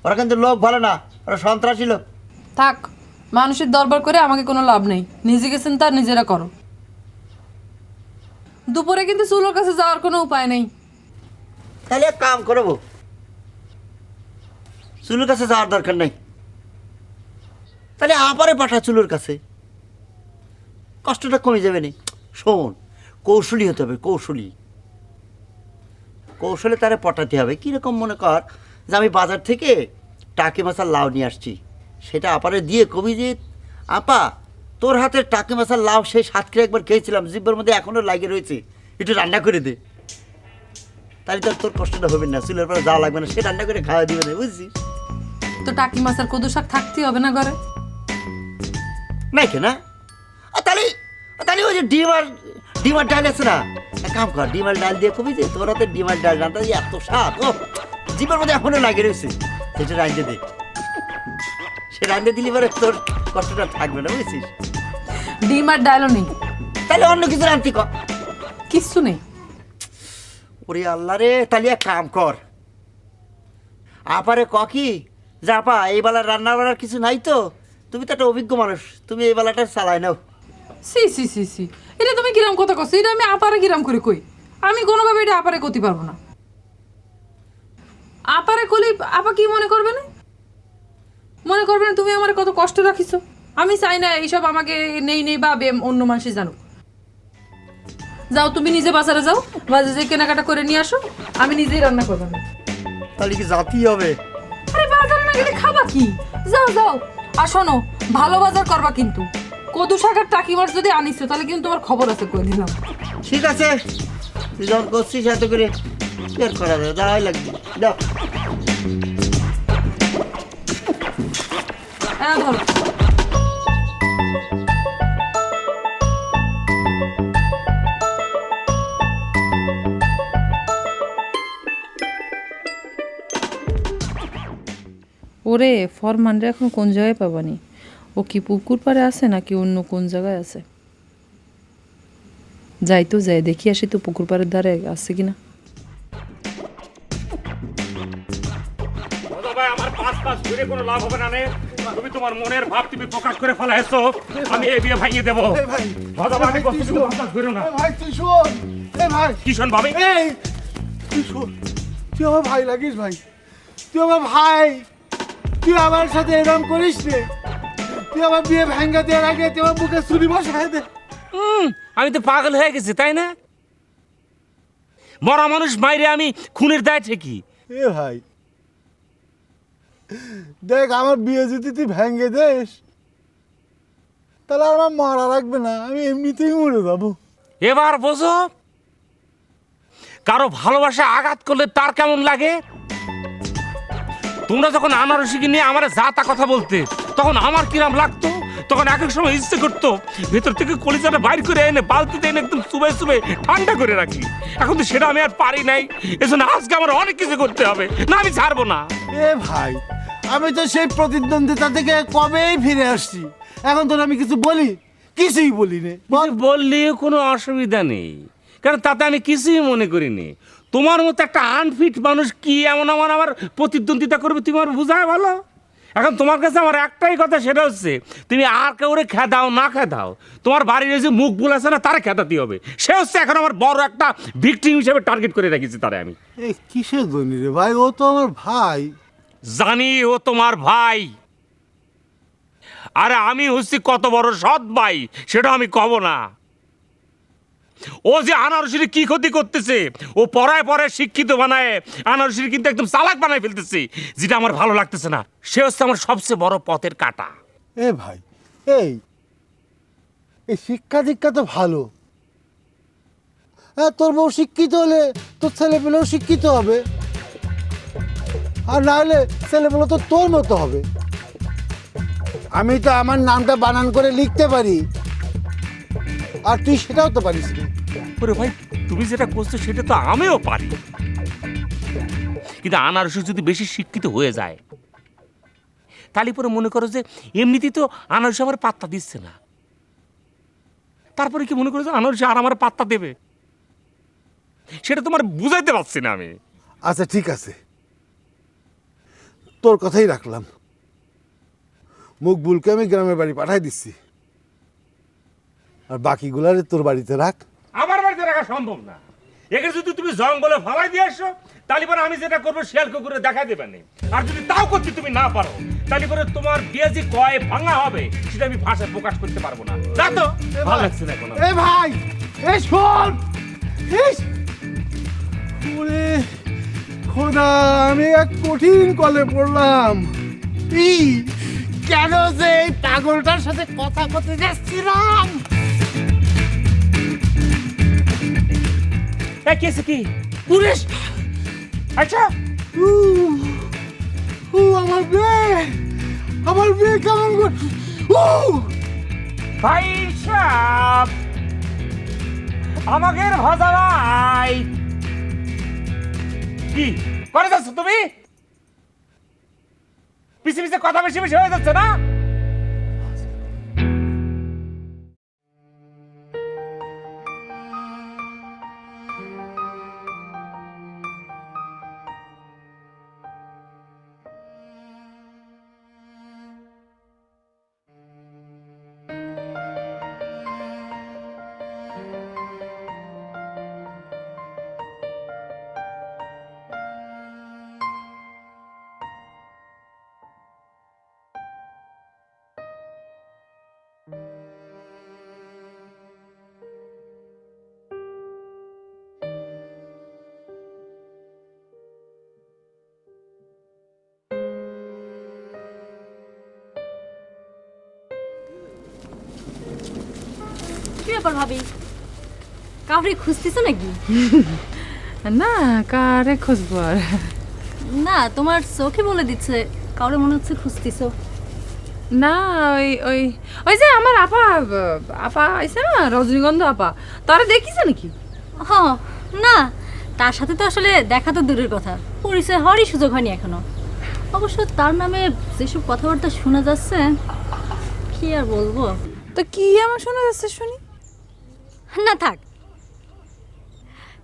ওরা কিন্তু লোক ভালো না, ওরা সন্ত্রাসী লোক। থাক, মানুষের দরবার করে আমাকে কোনো লাভ নেই। নিজে গেছেন তার নিজেরা করো। দুপুরে কিন্তু চুলোর কাছে যাওয়ার কোনো উপায় নেই। তাহলে এক কাম করবো, চুলুর কাছে যাওয়ার দরকার নাই, তাহলে আপারে পাঠা চুলুর কাছে, কষ্টটা কমে যাবে না। শোন, কৌশলী হতে হবে, কৌশলে তারে পটাতে হবে। কীরকম মনে কর যে আমি বাজার থেকে টাকি মাছের লাউ নিয়ে আসছি, সেটা আপারে দিয়ে কবি যে আপা তোর হাতের টাকি মাছের লাউ সেই সাতক্ষীরা একবার খেয়েছিলাম, জিব্বার মধ্যে এখনও লাগে রয়েছে, একটু রান্না করে দে। তাহলে তো তোর কষ্টটা হবে না, চুলের পরে যাওয়া লাগবে না, সে রান্না করে খাওয়া দিবে না, বুঝছিস? তো টাকি মাছ আর কদু শাক থাকতেই হবে না ঘরে? নাই কেনা তাহলে তাহলে ওই যে ডিমার ডাল আছে না, এক কাম কর, ডিমার ডাল দিয়ে কবি যে তোর হাতে ডিমার ডাল রান্না দিয়ে এত স্বাদ, ও জিব্বার মধ্যে এখনো লাগে রয়েছে, সেটা রাঁধতে দে। সে রাঁধতে দিলে পরে তোর কষ্টটা থাকবে না, বুঝছিস? ডিম আর ডালও নেই, তাহলে অন্য কিছু রাঁধতে কর। কিচ্ছু নেই? ওরে আল্লাহ রে, তাহলে এক কাম কর, আপারে কি যে আপা এই বেলার রান্না বান্নার কিছু নাই তো, তুমি তো একটা অভিজ্ঞ মানুষ, তুমি এই বেলাটা চালাই নাও। সি সি সি সি, এটা তুমি কিরাম কথা কছো? এটা আমি আপারে কিরাম করে কই? আমি কোনোভাবে এটা আপারে করতে পারবো না। আপারে কলি আপা কি মনে করবে না? মনে করবে না তুমি আমার কত কষ্ট রাখিছো? আমি চাই না এইসব আমাকে নেই নেই বা অন্য মানুষই জানুক। যাও তুমি নিজে বাজারে যাও, বাজারে যে কেনাকাটা করে নিয়ে আসো, আমি নিজেই রান্না করবো না। তাহলে কি জাতি হবে? আরে বাজারে না গেলে খাবা কি? যাও যাও। আর শোনো, ভালো বাজার করবা কিন্তু। কদু শাক আর টাকি মাছ যদি আনিছো তাহলে কিন্তু তোমার খবর আছে, কই দিলাম। ঠিক আছে, তুই যখন করছিস এত করে কি আর করা যাবে, দাঁড়াই লাগবে, দাও। হ্যাঁ ধরো। ওরে ফরমানরে এখন কোন জায়গায় পাবানি? ও কি পুকুর পাড়ে আছে নাকি অন্য কোন জায়গায় আছে? যাই তো যাই দেখি আসি তো পুকুর পাড়ের ধারে আছে কিনা। ভাই আমার পাঁচ ঘুরে কোনো লাভ হবে না রে, তুমি তোমার মনের ভাব তুমি প্রকাশ করে ফেলাইছো, আমি এই বিয়ে ভাঙিয়ে দেবো। ভাই আমি কষ্ট করে পাঁচ ঘুরে না। ভাই তুই শোন, ভাই কি শোন ভাবি? এই তুই শোন, তুই আমার ভাই লাগিস ভাই, তুই আমার ভাই, তুই আমার সাথে এরকম করিস রে, তুই আমার বিয়ে ভাঙ্গা দেওয়ার আগে তুই আমার বুকে ছুরি বসায় দে। আমি তো পাগল হয়ে গেছি তাই না? মরা মানুষ মাইরে আমি খুনের দায় ঠেকি? এ ভাই দেখ, আমার বিয়ে যদি তুই ভেঙে দেস তাহলে আমার মারা রাখবে না, আমি এমনিতেই মরে যাবো। এবার বোঝো, কারো ভালোবাসা আঘাত করলে তার কেমন লাগে। তোমরা যখন আনারসিকে নিয়ে আমার যা তা কথা বলতে, তখন আমার কিরাম লাগতো, তখন এক এক সময় ইচ্ছে করতো ভেতর থেকে কলিজাটা বাইর করে এনে বালতিতে এনে একদম চুবে চুবে ঠান্ডা করে রাখি। এখন তো সেটা আমি আর পারি নাই, এজন্য আজকে আমার অনেক কিছু করতে হবে, না আমি ছাড়বো না। এ ভাই, আমি তো সেই প্রতিদ্বন্দ্বিতা থেকে কবেই ফিরে আসছি, এখন তোর আমি কিছু বলি? কিছুই বলি নে। বললেও কোনো অসুবিধা নেই, কারণ তাতে আমি কিছুই মনে করিনি। তোমার মতো একটা আনফিট মানুষ কি এমন আমার প্রতিদ্বন্দ্বিতা করবে তুমি আমার বুঝায় ভালো। এখন তোমার কাছে আমার একটাই কথা, সেটা হচ্ছে তুমি আর কেউরে খেদাও না খেদাও, তোমার বাড়ির যে মুখ ভুল আছে না তারা খেদাতে হবে। সে হচ্ছে এখন আমার বড় একটা ভিকটিম হিসেবে টার্গেট করে রেখেছি তারে আমি। এই কিসের ধনী রে ভাই, ও তো আমার ভাই। জানি ও তোমার ভাই, আরে আমি হচ্ছি কত বড় সৎ ভাই সেটা আমি কব না। ও যে আনারসির কি ক্ষতি করতেছে, ও পড়ায় পড়ায় শিক্ষিত বানায় আনারসির কিন্তু একদম চালাক বানায় ফেলতেছে, যেটা আমার ভালো লাগতেছে না। সে হচ্ছে আমার সবচেয়ে বড় পথের কাটা। এ ভাই, এই শিক্ষা দীক্ষা তো ভালো, হ্যাঁ তোর বউ শিক্ষিত হলে তোর ছেলেপেলেও শিক্ষিত হবে, আর না হলে ছেলেপেলে তো তোর মতো হবে। আমি তো আমার নামটা বানান করে লিখতে পারি, আর তুই সেটাও তো পারিস না। ওরে ভাই, তুমি যেটা করছো সেটা তো আমিও পারি, কিন্তু আনারস যদি বেশি শিক্ষিত হয়ে যায় তাহলে পরে মনে করো যে এমনিতেই তো আনারস আমার পাত্তা দিচ্ছে না, তারপরে কি মনে করো যে আনারস আর আমার পাত্তা দেবে, সেটা তোমার বুঝাইতে পারছি না আমি। আচ্ছা ঠিক আছে, তোর কথাই রাখলাম, মকবুলকে আমি গ্রামের বাড়ি পাঠাই দিচ্ছি, আর বাকিগুলারে তোর বাড়িতে রাখ। আমার বাড়িতে রাখা সম্ভব না, একে যদি তুমি জঙ্গলে ফালাই দিয়ে আসো তাহলে পরে আমি যেটা করবো শিয়াল কুকুরে দেখা দেবে না। আর যদি তাও করতে তুমি না পারো তাহলে পরে তোমার বিয়ে যে কয় ভাঙা হবে সেটা আমি ভাষায় প্রকাশ করতে পারবো না। তা তো ভালো লাগছে না কোনো। এ ভাই এ শোন ওরে খোদা, আমি এক কঠিন কলে পড়লাম। কেন যে এই পাগলটার সাথে কথা বলতে যাচ্ছিলাম? কেসে কি পুলিশ? আচ্ছা আমার মেয়ে কেমন করছে? ভাই সাহেব আমাকে ভাজা ভাই কি করে যাচ্ছ তুমি? পিছে পিছে কথা বেশি বেশি হয়ে যাচ্ছে না? কি ব্যাপার ভাবি, কাউরে খুঁজতেছো নাকি? না, কারে খুঁজবো আর? না, তোমার চোখে বলে দিচ্ছে কাউরে মনে হচ্ছে খুঁজতেছো। না, ওই ওই ওই যে আমার আপা আইছে না, রজনীগন্ধা আপা, তারা দেখিছে নাকি? হ্যাঁ, না তার সাথে তো আসলে দেখা তো দূরের কথা, পরিচয় হওয়ারই সুযোগ হয়নি এখনো। অবশ্য তার নামে যেসব কথাবার্তা শোনা যাচ্ছে কি আর বলবো। তো কি আমার শোনা যাচ্ছে শুনি? না থাক,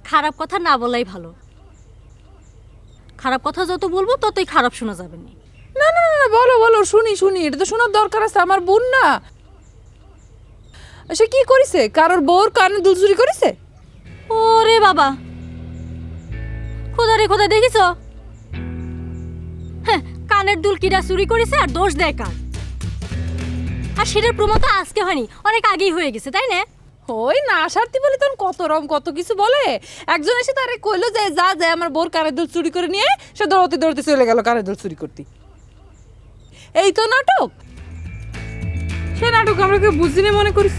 খারাপ কথা না বলাই ভালো। খারাপ কথা যত বলবো ততই খারাপ শোনা যাবে না। না না না, বলো বলো, শুনি শুনি, এটা তো শোনার দরকার আছে। আমার বোন না, সে কি করেছে? কারোর বউর কানে দুল চুরি করেছে? ওরে বাবা, খোদা রে খোদা, দেখিস? হ্যাঁ, কানের দুল কিরা চুরি করেছে আর দোষ দেয় কার? আর সেটার প্রমাণ তো আজকে হয়নি, অনেক আগেই হয়ে গেছে, তাই না? ওই না সারতি বলে তখন কত কিছু বলে। একজন এসে তারে কইলো যে যা যায় আমার বোর কানের দুল চুরি করে নিয়ে, সে দৌড়তে দৌড়তে চলে গেল কানের দুল চুরি করতে। এই তো নাটক। সে নাটক আমরা কেউ বুঝিনি মনে করিস?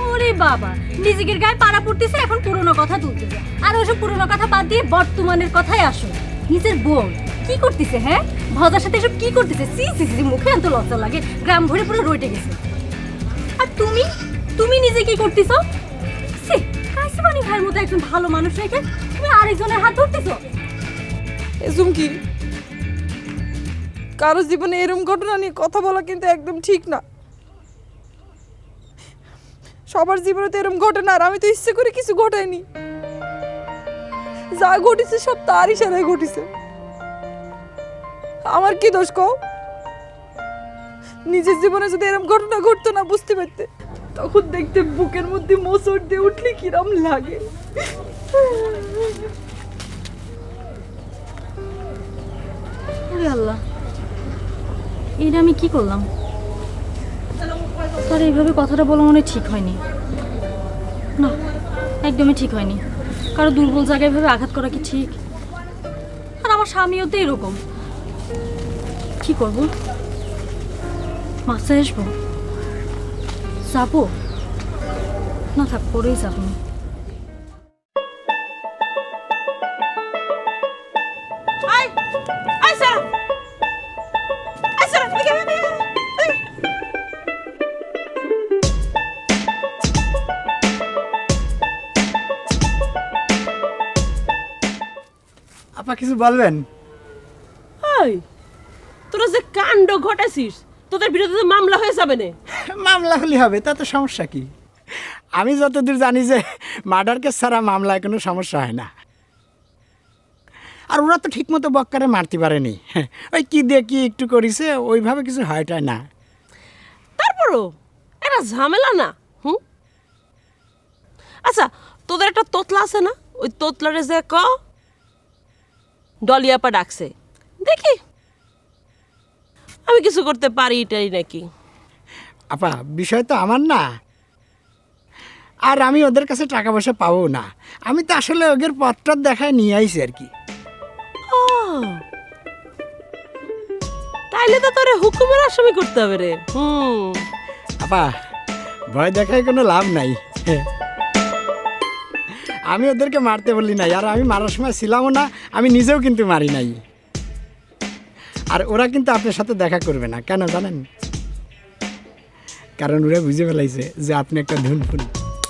ওরে বাবা, নিজেদের গায়ে পাড়া পড়তেছে, এখন পুরনো কথা তুলতেছে। আর ওসব পুরনো কথা বাদ দিয়ে বর্তমানের কথাই আসো। নিজের বোন কি করতেছে? হ্যাঁ, ভজার সাথে এসব কি করতেছে? সি সি সি, মুখে এত লজ্জা লাগে, গ্রাম ভরে পুরো রইটে গেছে। আর তুমি তুমি নিজে কি করতেছো? সি, কাইসবানি ভাইয়ের মতো একজন ভালো মানুষ রেখে তুমি আরেকজনের হাত ধরতেছো। এজুম কি কারো জীবনে এরকম ঘটনা নিয়ে কথা বলা কিন্তু একদম ঠিক না। সবার জীবনে তো এরকম ঘটে না, আর আমি তো ইচ্ছে করে কিছু ঘটাইনি। যা ঘটেছে সব তার ইশারায় ঘটেছে। আমার কি দোষ কও? নিজের জীবনে যদি এরকম ঘটনা ঘটতো না বুঝতে পারতে, তখন দেখতে বুকের মধ্যে মোচড় দিয়ে উঠলে কিরম লাগে। ওরে আল্লাহ, এটা আমি কি করলাম? তোর এইভাবে কথাটা বলা মনে ঠিক হয়নি। না, একদমই ঠিক হয়নি। কারো দুর্বল জায়গায় ভাবে আঘাত করা কি ঠিক? আর আমার স্বামীও তো এরকম। কি করব? মাসে আসবো? যাবো? না থাক, পরেই যাবো। আপা কিছু বলবেন? ওই তোরা যে কাণ্ড ঘটাছিস, তোদের বিরুদ্ধে মামলা হয়ে যাবে না? মামলা হলে হবে, তাতে সমস্যা কি? আমি যতদূর জানি যে মার্ডার কেস ছাড়া মামলায় কোনো সমস্যা হয় না। আর ওরা তো ঠিকমতো বক্কারে মারতে পারেনি, ওই কি দিয়ে কি একটু করেছে, ওইভাবে কিছু হয়টাই না। তারপরও এটা ঝামেলা না? আচ্ছা, তোদের একটা তোতলা আছে না, ওই তোতলারে যে ক ডলিয়াপা ডাকছে, দেখি আমি কিছু করতে পারি এটাই নাকি। আপা বিষয় তো আমার না, আর আমি ওদের কাছে টাকা পয়সা পাবো না। আমি তো আসলে ওদের পত্র দেখায় নিয়ে আইছি আর কি। ও, তাইলে তো তোরে হুকুমের আসামি করতে হবে রে। আপা ভয় দেখায় কোনো লাভ নাই। আমি ওদেরকে মারতে বলি নাই, আর আমি মারার সময় ছিলামও না, আমি নিজেও কিন্তু মারি নাই। আর ওরা কিন্তু আপনার সাথে দেখা করবে না, কেন জানেন? কারণ ওরা বুঝে ফেলাইছে যে আপনি একটা ধুনফুন।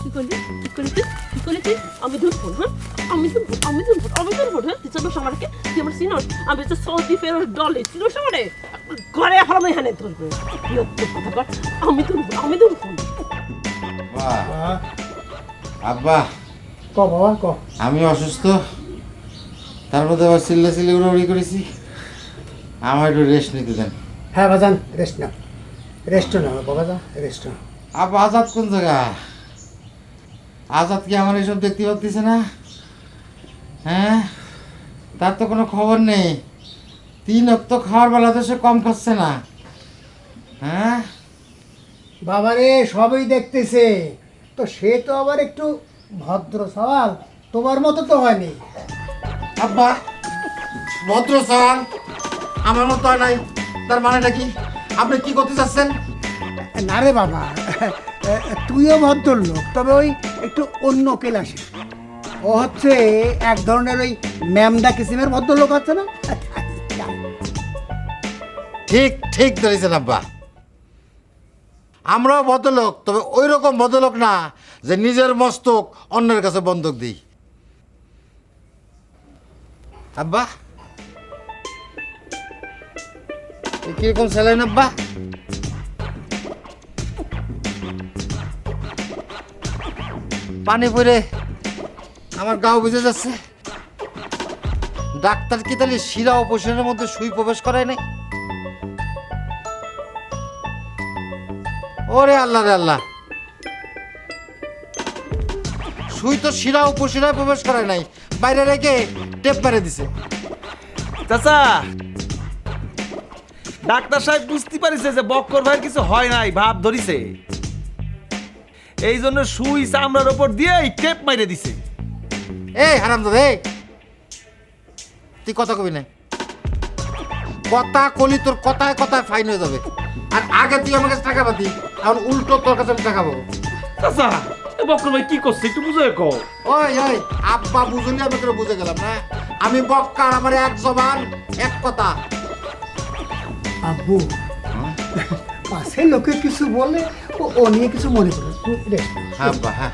কি করলি কি করলি তুই? কি করলি তুই? আমি ধুনফুন, হ্যাঁ আমি ধুনফুন, আমি ধুনফুন, আমি ধুনফুন, হ্যাঁ তুই জানোস আমাকে, তুই আমার সিনোস, আমি তো সৌদি ফেরত ডলে সিনোস আমারে ঘরে হারামে হানে ধরবে। কি হচ্ছে কথা কর, আমি ধুনফুন, আমি ধুনফুন। আব্বা ক বাবা ক। আমি অসুস্থ, তার মধ্যে আবার চিল্লা উড়াউড়ি করেছি, আমার একটু রেস্ট নিতে দেন। হ্যাঁ বাজান, রেস্ট নাও, রেস্ট নাও বাবা, যা রেস্ট নাও। আব্বা আজাদ কোন জায়গা? আজাদ কি আমার এসব দেখতে পাচ্ছিস না? হ্যাঁ, তার তো কোনো খবর নেই। 3 অক্ত খাওয়ার বেলা তো সে কম খাচ্ছে না। হ্যাঁ বাবারে সবই দেখতেছে তো, সে তো আবার একটু ভদ্র সওয়াল, তোমার মতো তো হয়নি। আব্বা ভদ্র সওয়াল আমার মতো হয় নাই, তার মানেটা কি? আপনি কি করতে চাচ্ছেন? না রে বাবা, তুইও ভদ্রলোক, তবে ওই একটু অন্য ক্লাসে। ও হচ্ছে এক ধরনের ওই ম্যামদা কিসিমের ভদ্রলোক আছে না। ঠিক ঠিক ধরেছেন আব্বা, আমরাও ভদ্রলোক, তবে ওই রকম ভদ্রলোক না যে নিজের মস্তক অন্যের কাছে বন্ধক দিই। আব্বা কিরকম স্যালাইন আব্বা? পানি পড়ে আমার গাও বুঝে যাচ্ছে। ডাক্তার কি তাহলে শিরা অপারেশনের মধ্যে সুই প্রবেশ করায় নাই? ওরে আল্লাহ রে আল্লাহ, সুই তো শিরা উপশিরায় প্রবেশ করায় নাই, বাইরে রেখে টেপ মেরে দিছে। চাচা, ডাক্তার সাহেব বুঝতে পারিছে যে বক্কর ভাইয়ের কিছু হয় নাই, ভাব ধরিছে, এই জন্য সুই চামড়ার উপর দিয়ে টেপ মাইরে দিছে। এই হারামজাদা, এই তুই কথা কবি না, কথা কলি তোর কথায় কথায় ফাইন হয়ে যাবে। আর আগে তুই আমার কাছে টাকা পাতি, এখন উল্টো তোর কাছে আমি টাকা পাবো। চাচা, বক্কর ভাই কি করছে একটু বুঝে কও। ওই ওই আব্বা বুঝলি, আমি তোর বুঝে গেলাম না। আমি বক্কার, আমার এক জবান এক কথা। আব্বু পাশের লোকে কিছু বলে ও নিয়ে কিছু মনে করে। হ্যাঁ আব্বা, হ্যাঁ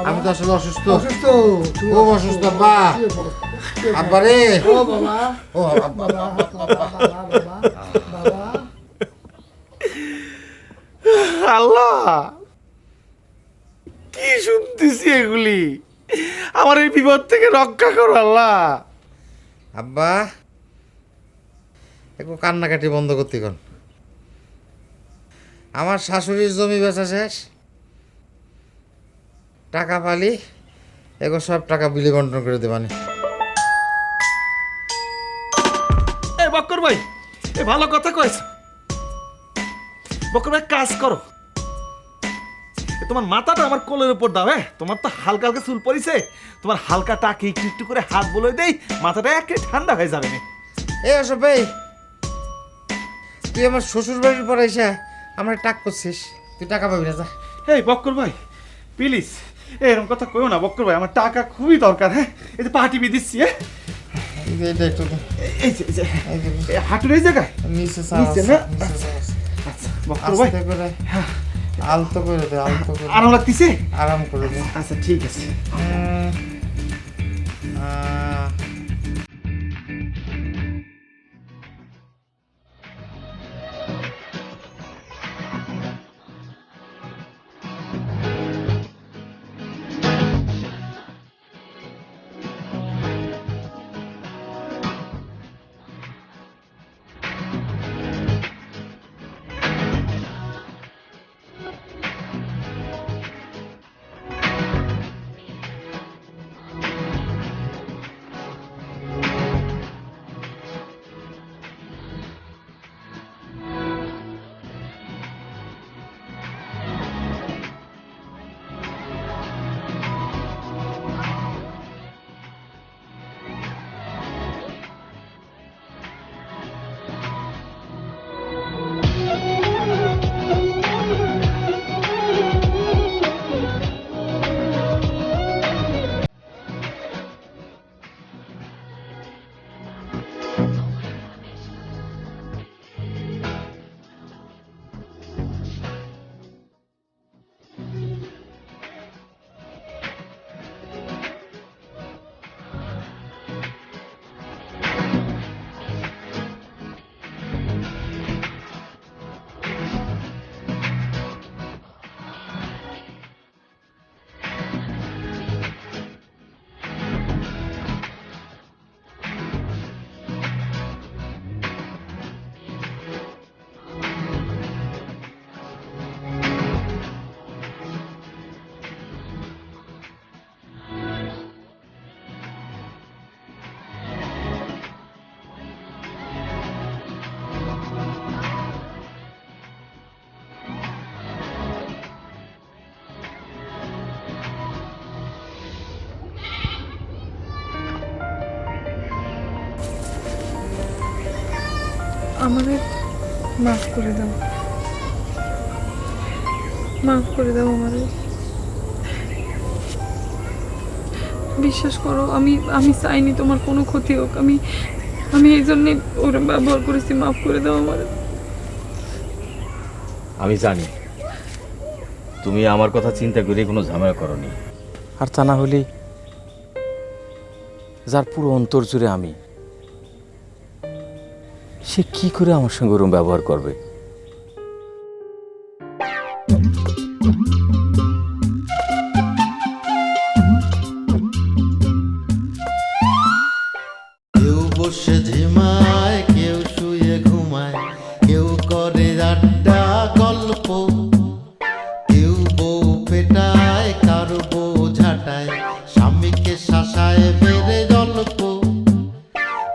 আমি তো আসলে অসুস্থ, অসুস্থ, খুব অসুস্থ আব্বা। আব্বা রে, ও বাবা, ও আব্বা, বাবা আল্লাহ, কি শুনতেছি এগুলি, আমার এই বিপদ থেকে রক্ষা করো আল্লাহ। আব্বা একটু কান্নাকাটি বন্ধ করতে কোন। আমার শাশুড়ির জমি বেচা শেষ, টাকা পালি এগো সব টাকা বিলি বন্টন করে দেবানি। এই বক্কর ভাই, এ ভালো কথা কয়েছ। বক্কর ভাই কাজ করো, তোমার মাথাটা আমার কোলের উপর দাও। হ্যাঁ, তোমার তো হালকা হালকা চুল পড়িছে, তোমার হালকা টাকে একটু একটু করে হাত বলে দেই, মাথাটা একেবারে ঠান্ডা হয়ে যাবে না। এই অসব ভাই, তুই আমার শ্বশুর বাড়ির পর এসে আমরা টাক করছিস, তুই টাকা পাবি না, যা। এই বক্কর ভাই প্লিজ এরকম কথা কইও না বক্কর ভাই, আমার টাকা খুবই দরকার। হ্যাঁ, এই যে পার্টি বি দিচ্ছি। হ্যাঁ, এই যে হাঁটুর এই জায়গায় নিচে না? আচ্ছা বক্কর ভাই, আলতো করে দে, আলতো করে। আরাম লাগতেছে? আরাম করে দে। আচ্ছা ঠিক আছে। আমারে মাফ করে দাও, মাফ করে দাও আমারে। বিশ্বাস করো, আমি চাইনি তোমার কোনো ক্ষতি হোক। আমি এই জন্যে ওরা ব্যবহার করেছি। মাফ করে দাও আমারে। আমি জানি তুমি আমার কথা চিন্তা করে কোনো ঝামেলা করনি, আর তা না হলে যার পুরো অন্তর জুড়ে আমি, সে কি করে আমার সঙ্গে ওরকম ব্যবহার করবে? কেউ বসে ঝিমায়, কেউ শুয়ে ঘুমায়, কেউ করে আড্ডা গল্প, কেউ বউ পেটায়, কারো বউ ঝাঁটায়, স্বামীকে শাসায় বেড়ে গল্প,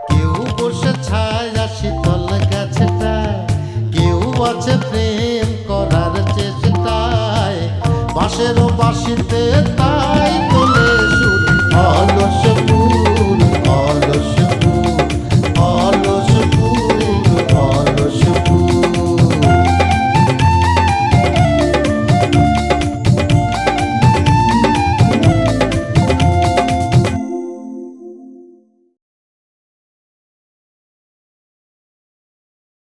কেউ বসে ছায় শীতল গাছটায়, কেউ আছে প্রেম করার চেষ্টায়, বাঁশেরও বাঁশিতে